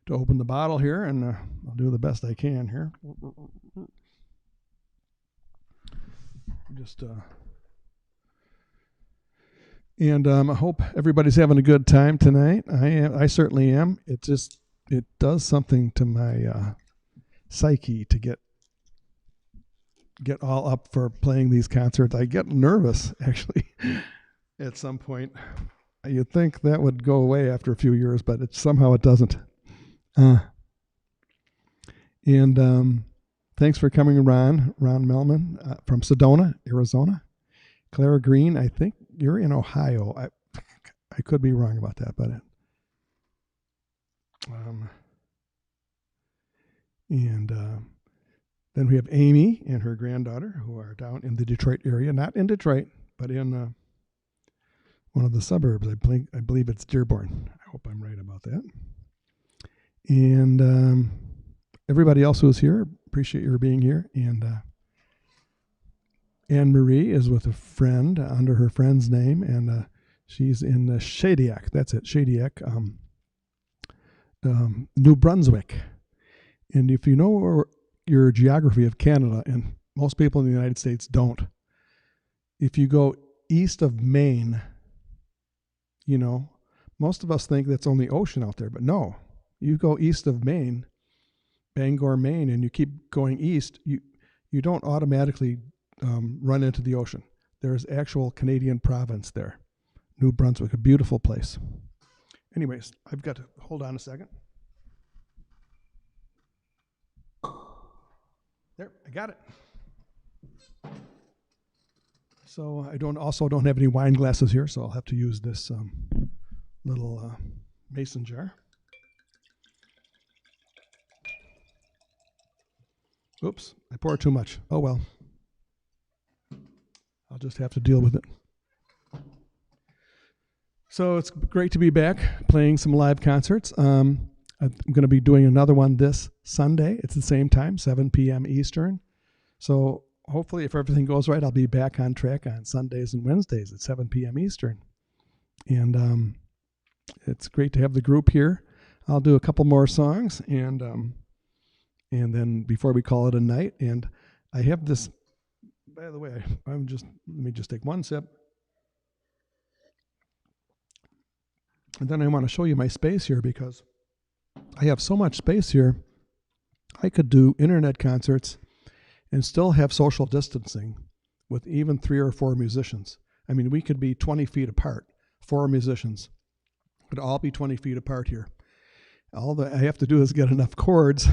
to open the bottle here, and I'll do the best I can here. I hope everybody's having a good time tonight. I certainly am. It does something to my psyche to get all up for playing these concerts. I get nervous actually at some point. You'd think that would go away after a few years, but somehow it doesn't. thanks for coming, Ron Melman from Sedona, Arizona. Clara Green, I think you're in Ohio. I could be wrong about that, but then we have Amy and her granddaughter who are down in the Detroit area, not in Detroit, but in one of the suburbs. I believe it's Dearborn. I hope I'm right about that. And everybody else who's here, appreciate your being here. And Anne Marie is with a friend under her friend's name, and she's in Shadiac. That's it, Shadiac, New Brunswick. And if you know your geography of Canada, and most people in the United States don't, if you go east of Maine, most of us think that's only ocean out there, but no. You go east of Maine, Bangor, Maine, and you keep going east, you don't automatically run into the ocean. There's actual Canadian province there, New Brunswick, a beautiful place. Anyways, I've got to hold on a second. There, I got it. So I don't have any wine glasses here, so I'll have to use this little mason jar. Oops, I poured too much. Oh well. I'll just have to deal with it. So it's great to be back playing some live concerts. I'm going to be doing another one this Sunday. It's the same time, 7 p.m. Eastern. So hopefully, if everything goes right, I'll be back on track on Sundays and Wednesdays at 7 p.m. Eastern. And it's great to have the group here. I'll do a couple more songs, and then before we call it a night. And I have this, by the way, let me just take one sip. And then I want to show you my space here, because I have so much space here. I could do internet concerts and still have social distancing with even 3 or 4 musicians. I mean, we could be 20 feet apart, 4 musicians. Would all be 20 feet apart here. All that I have to do is get enough cords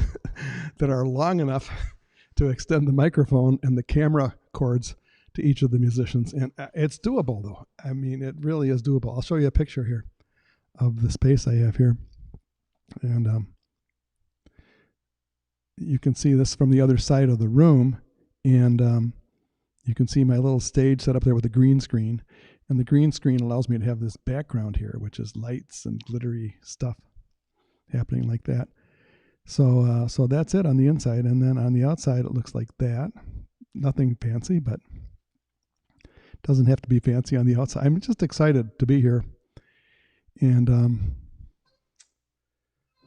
that are long enough to extend the microphone and the camera cords to each of the musicians. And it's doable, though. I mean, it really is doable. I'll show you a picture here of the space I have here. And you can see this from the other side of the room. And you can see my little stage set up there with a green screen. And the green screen allows me to have this background here, which is lights and glittery stuff happening like that. So that's it on the inside. And then on the outside, it looks like that. Nothing fancy, but doesn't have to be fancy on the outside. I'm just excited to be here. And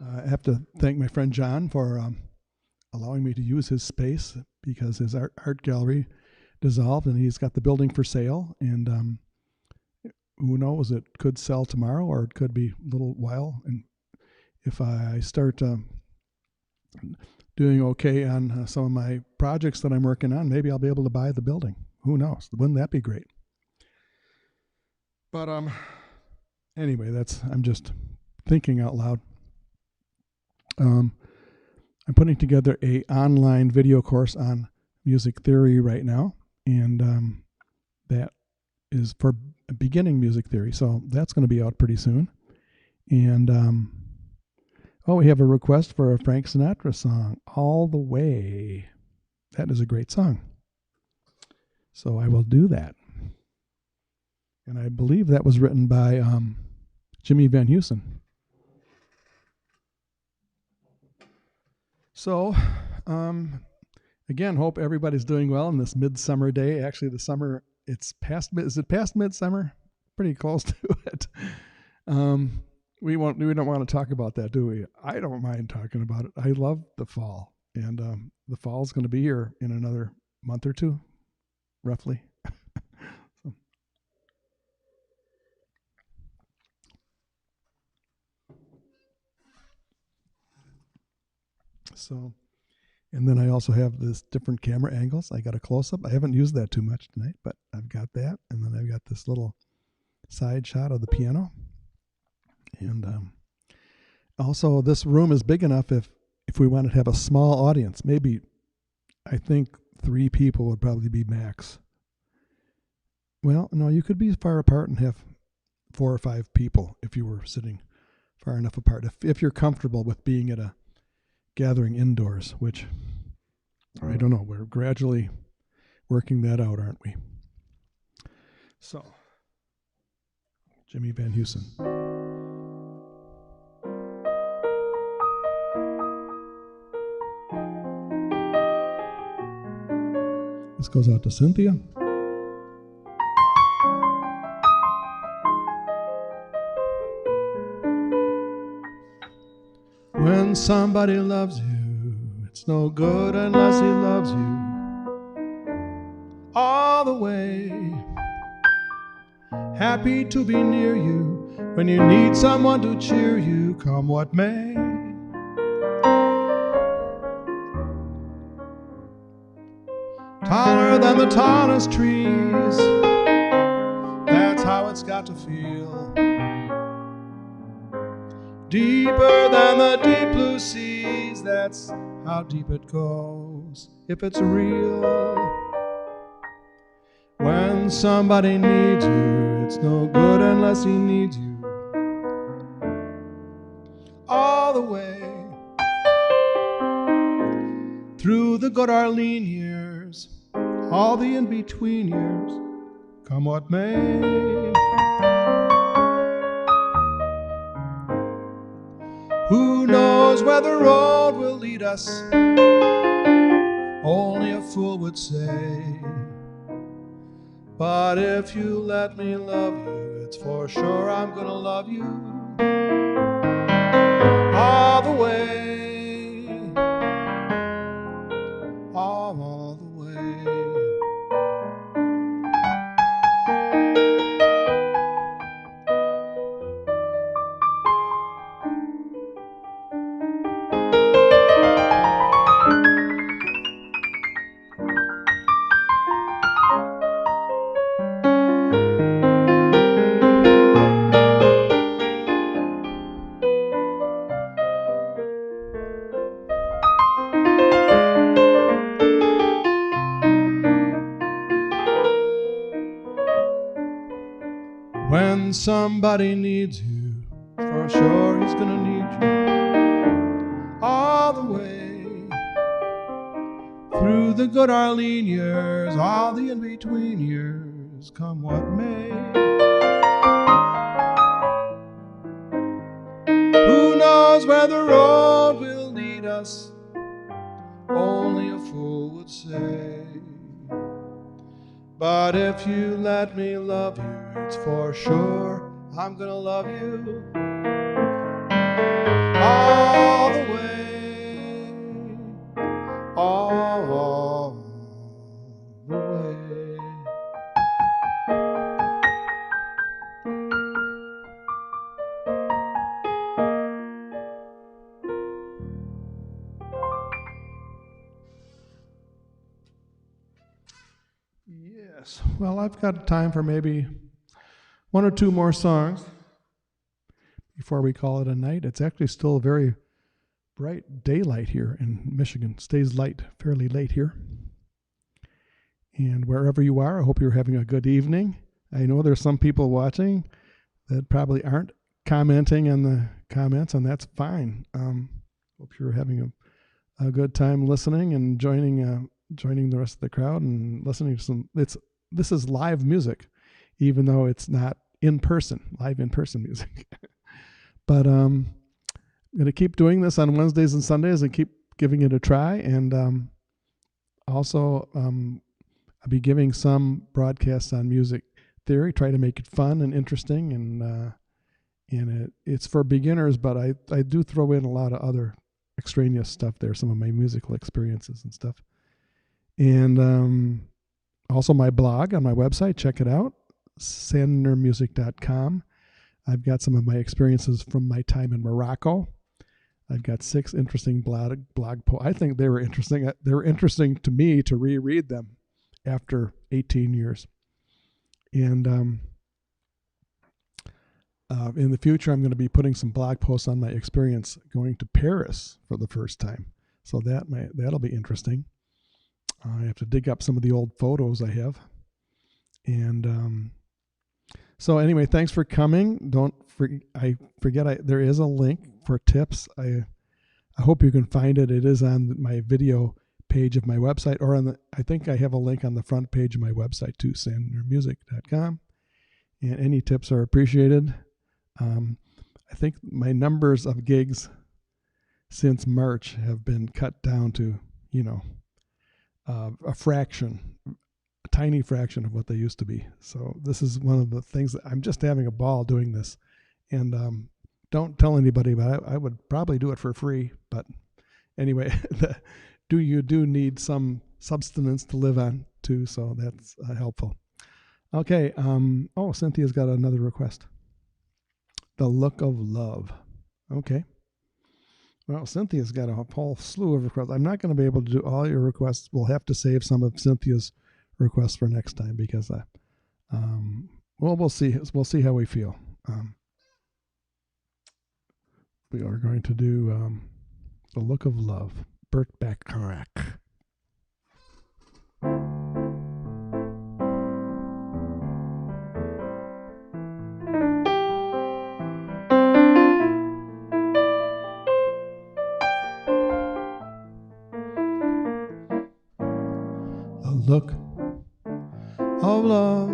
I have to thank my friend John for allowing me to use his space, because his art gallery dissolved and he's got the building for sale. And who knows, it could sell tomorrow, or it could be a little while. And if I start doing okay on some of my projects that I'm working on, maybe I'll be able to buy the building. Who knows? Wouldn't that be great? But anyway, I'm just thinking out loud. I'm putting together a online video course on music theory right now, and that is for beginning music theory. So that's going to be out pretty soon. And we have a request for a Frank Sinatra song, All the Way. That is a great song. So I will do that. And I believe that was written by Jimmy Van Heusen. So, again, hope everybody's doing well on this midsummer day. Actually, the summer, is it past midsummer? Pretty close to it. We don't want to talk about that, do we? I don't mind talking about it. I love the fall, and the fall is going to be here in another month or two, roughly. So, and then I also have this different camera angles. I got a close-up. I haven't used that too much tonight, but I've got that. And then I've got this little side shot of the piano. And also, this room is big enough if we wanted to have a small audience, maybe I think 3 people would probably be max. Well, no, you could be far apart and have 4 or 5 people if you were sitting far enough apart. If you're comfortable with being at a gathering indoors, which I don't know, we're gradually working that out, aren't we? So, Jimmy Van Heusen. This goes out to Cynthia. When somebody loves you, it's no good unless he loves you all the way. Happy to be near you when you need someone to cheer you, come what may. Taller than the tallest trees, that's how it's got to feel. Deeper than the deep blue seas, that's how deep it goes, if it's real. When somebody needs you, it's no good unless he needs you all the way. Through the good Arlene years, all the in-between years, come what may. Who knows where the road will lead us? Only a fool would say. But if you let me love you, it's for sure I'm gonna love you all the way, all the way. When somebody needs you, for sure he's gonna need you all the way. Through the good Arlene years, all the in-between years, come what may. Who knows where the road will lead us? Only a fool would say. But if you let me love you, it's for sure I'm gonna love you all the way, all the way. Yes, well, I've got time for maybe 1 or 2 more songs before we call it a night. It's actually still very bright daylight here in Michigan. It stays light fairly late here. And wherever you are, I hope you're having a good evening. I know there's some people watching that probably aren't commenting in the comments, and that's fine. Hope you're having a good time listening and joining the rest of the crowd and listening to some. This is live music, even though it's not live in person music. But I'm going to keep doing this on Wednesdays and Sundays and keep giving it a try. And also, I'll be giving some broadcasts on music theory, try to make it fun and interesting. And it's for beginners, but I do throw in a lot of other extraneous stuff there, some of my musical experiences and stuff. And also my blog on my website, check it out, sandnermusic.com. I've got some of my experiences from my time in Morocco. I've got 6 interesting blog posts. I think they were interesting. They were interesting to me to reread them after 18 years. And in the future, I'm going to be putting some blog posts on my experience going to Paris for the first time. So that'll be interesting. I have to dig up some of the old photos I have. And so anyway, thanks for coming. There is a link for tips. I hope you can find it. It is on my video page of my website, or I think I have a link on the front page of my website too, sandnermusic.com. And any tips are appreciated. I think my numbers of gigs since March have been cut down to, a tiny fraction of what they used to be. So this is one of the things that I'm just having a ball doing this. And don't tell anybody about it. I would probably do it for free. But anyway, you do need some substance to live on too. So that's helpful. Okay. Cynthia's got another request. The Look of Love. Okay. Well, Cynthia's got a whole slew of requests. I'm not going to be able to do all your requests. We'll have to save some of Cynthia's requests for next time because, we'll see. We'll see how we feel. We are going to do The Look of Love, Burt Bacharach. Look of love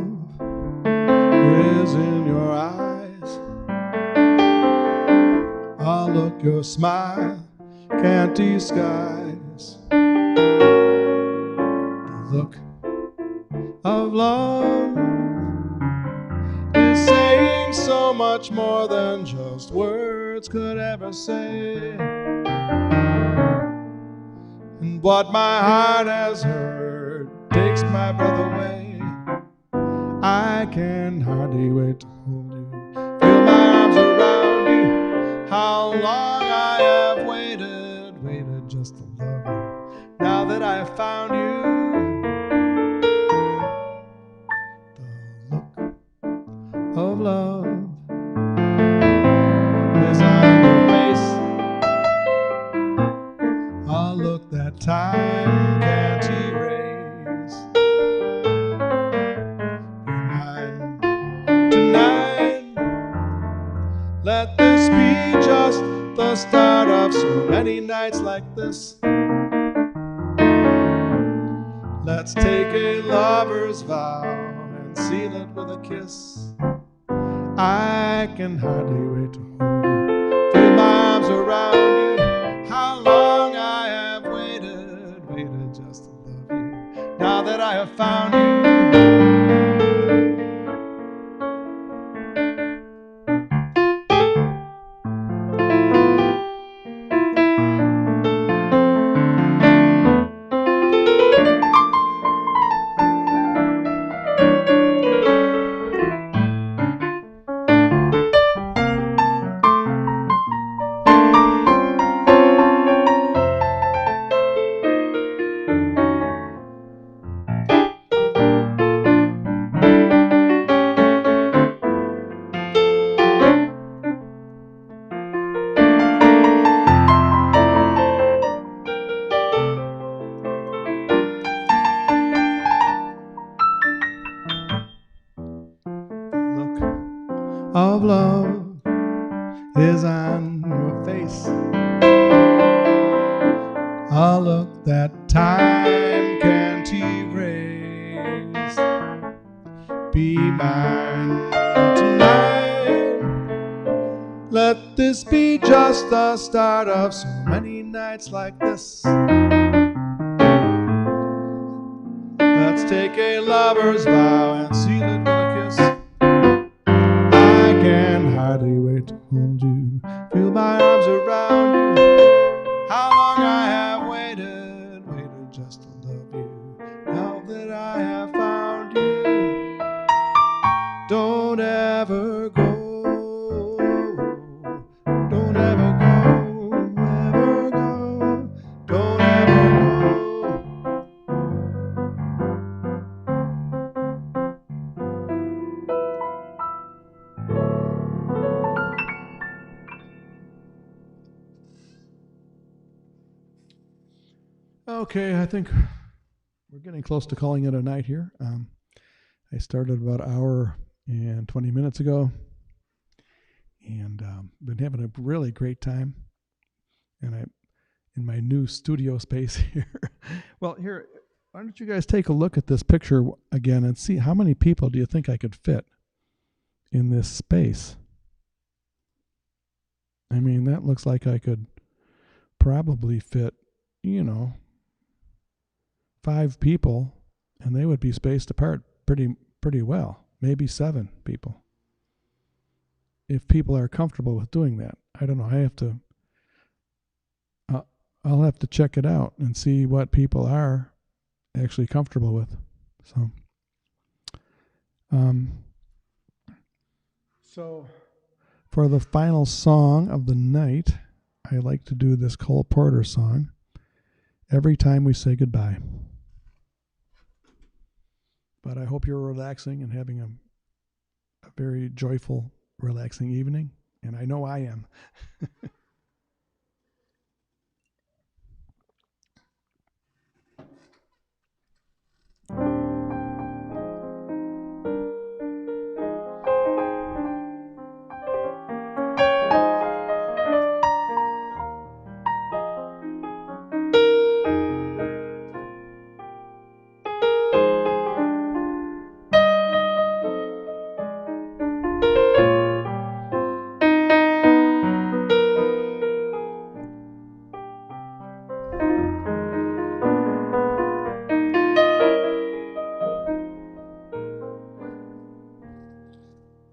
is in your eyes. A look your smile can't disguise. The look of love is saying so much more than just words could ever say. And what my heart has heard takes my breath away. I can hardly wait to hold you, feel my arms around you. How long I have waited just to love you. Now that I have found you, the look of love is on your face. A look that time can't erase. Tonight, let this be just the start of so many nights like this. Let's take a lover's vow and seal it with a kiss. I can hardly wait to hold you, feel my arms around you. How long I have waited just to love you. Now that I have found you, of love is on your face. A look that time can't erase. Be mine tonight. Let this be just the start of so many nights like this. Let's take a lover's vow and seal it with a kiss. I can hardly wait to hold you, feel my arms around you. How long I have waited just to love you. Now that I have found you, don't ever go, don't ever go, ever go, don't ever go. Okay, I think getting close to calling it a night here. I started about an hour and 20 minutes ago, and been having a really great time. And I'm in my new studio space here. Well, here, why don't you guys take a look at this picture again and see how many people do you think I could fit in this space? I mean, that looks like I could probably fit, 5 people, and they would be spaced apart pretty well. Maybe 7 people. If people are comfortable with doing that. I don't know. I'll have to check it out and see what people are actually comfortable with. So for the final song of the night, I like to do this Cole Porter song, Every Time We Say Goodbye. But I hope you're relaxing and having a very joyful, relaxing evening. And I know I am.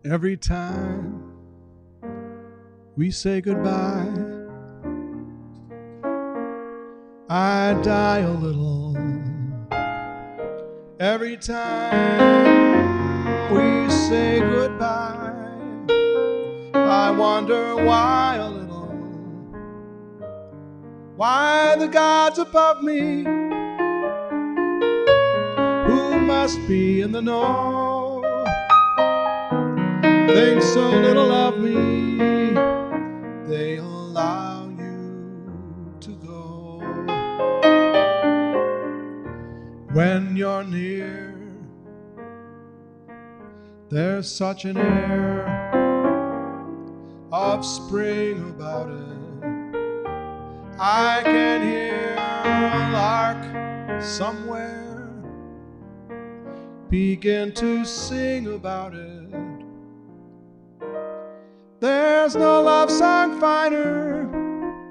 Every time we say goodbye, I die a little. Every time we say goodbye, I wonder why a little. Why the gods above me, who must be in the know, think so little of me, they allow you to go. When you're near, there's such an air of spring about it. I can hear a lark somewhere begin to sing about it. There's no love song finer,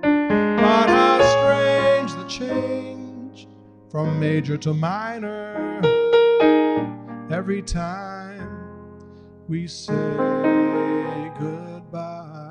but how strange the change from major to minor every time we say goodbye.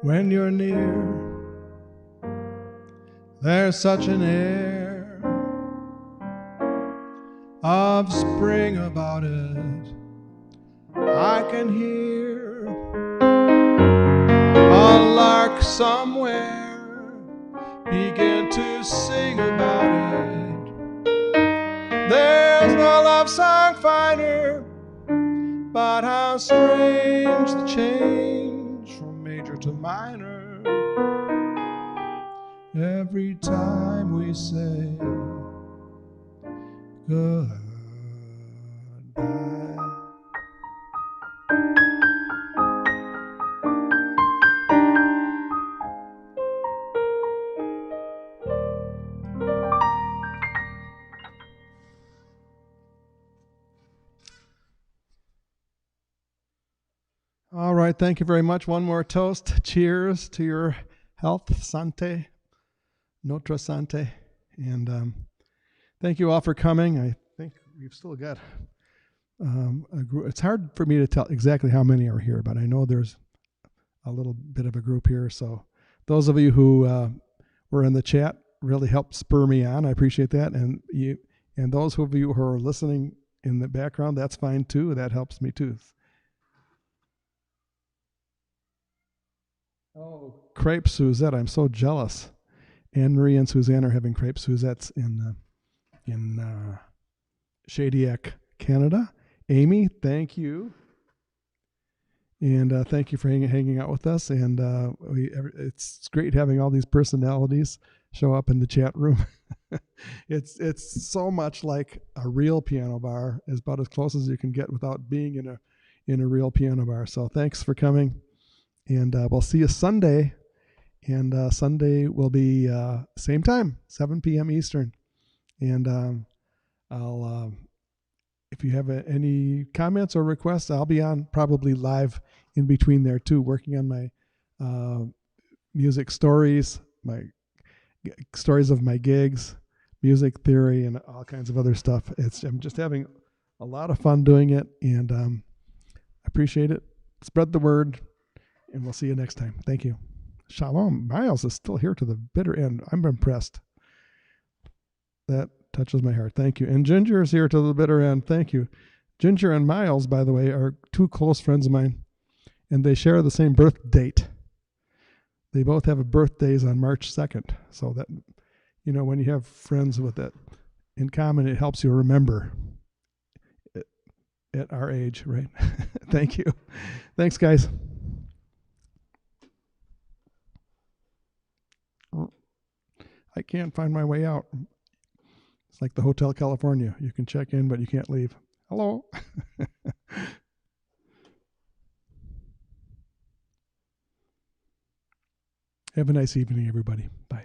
When you're near, there's such an air of spring about it. I can hear a lark somewhere begin to sing about it. There's no love song finer, but how strange the change from major to minor every time we say goodbye. All right, thank you very much. One more toast. Cheers to your health, Sante, Notre Sante. And thank you all for coming. I think we've still got a group. It's hard for me to tell exactly how many are here, but I know there's a little bit of a group here. So those of you who were in the chat really helped spur me on. I appreciate that. And those of you who are listening in the background, that's fine too. That helps me too. Oh, crepe Suzette! I'm so jealous. Anne Marie and Suzanne are having crepe Suzettes in Shadiac, Canada. Amy, thank you, and thank you for hanging out with us. And it's great having all these personalities show up in the chat room. It's so much like a real piano bar, is about as close as you can get without being in a real piano bar. So thanks for coming. And we'll see you Sunday. And Sunday will be same time, 7 p.m. Eastern. And I'll, if you have any comments or requests, I'll be on probably live in between there too, working on my music stories, my stories of my gigs, music theory, and all kinds of other stuff. I'm just having a lot of fun doing it, and I appreciate it. Spread the word. And we'll see you next time. Thank you. Shalom. Miles is still here to the bitter end. I'm impressed. That touches my heart. Thank you. And Ginger is here to the bitter end. Thank you. Ginger and Miles, by the way, are two close friends of mine, and they share the same birth date. They both have birthdays on March 2nd. So that, when you have friends with that in common, it helps you remember at our age, right? Thank you. Thanks, guys. I can't find my way out. It's like the Hotel California. You can check in, but you can't leave. Hello. Have a nice evening, everybody. Bye.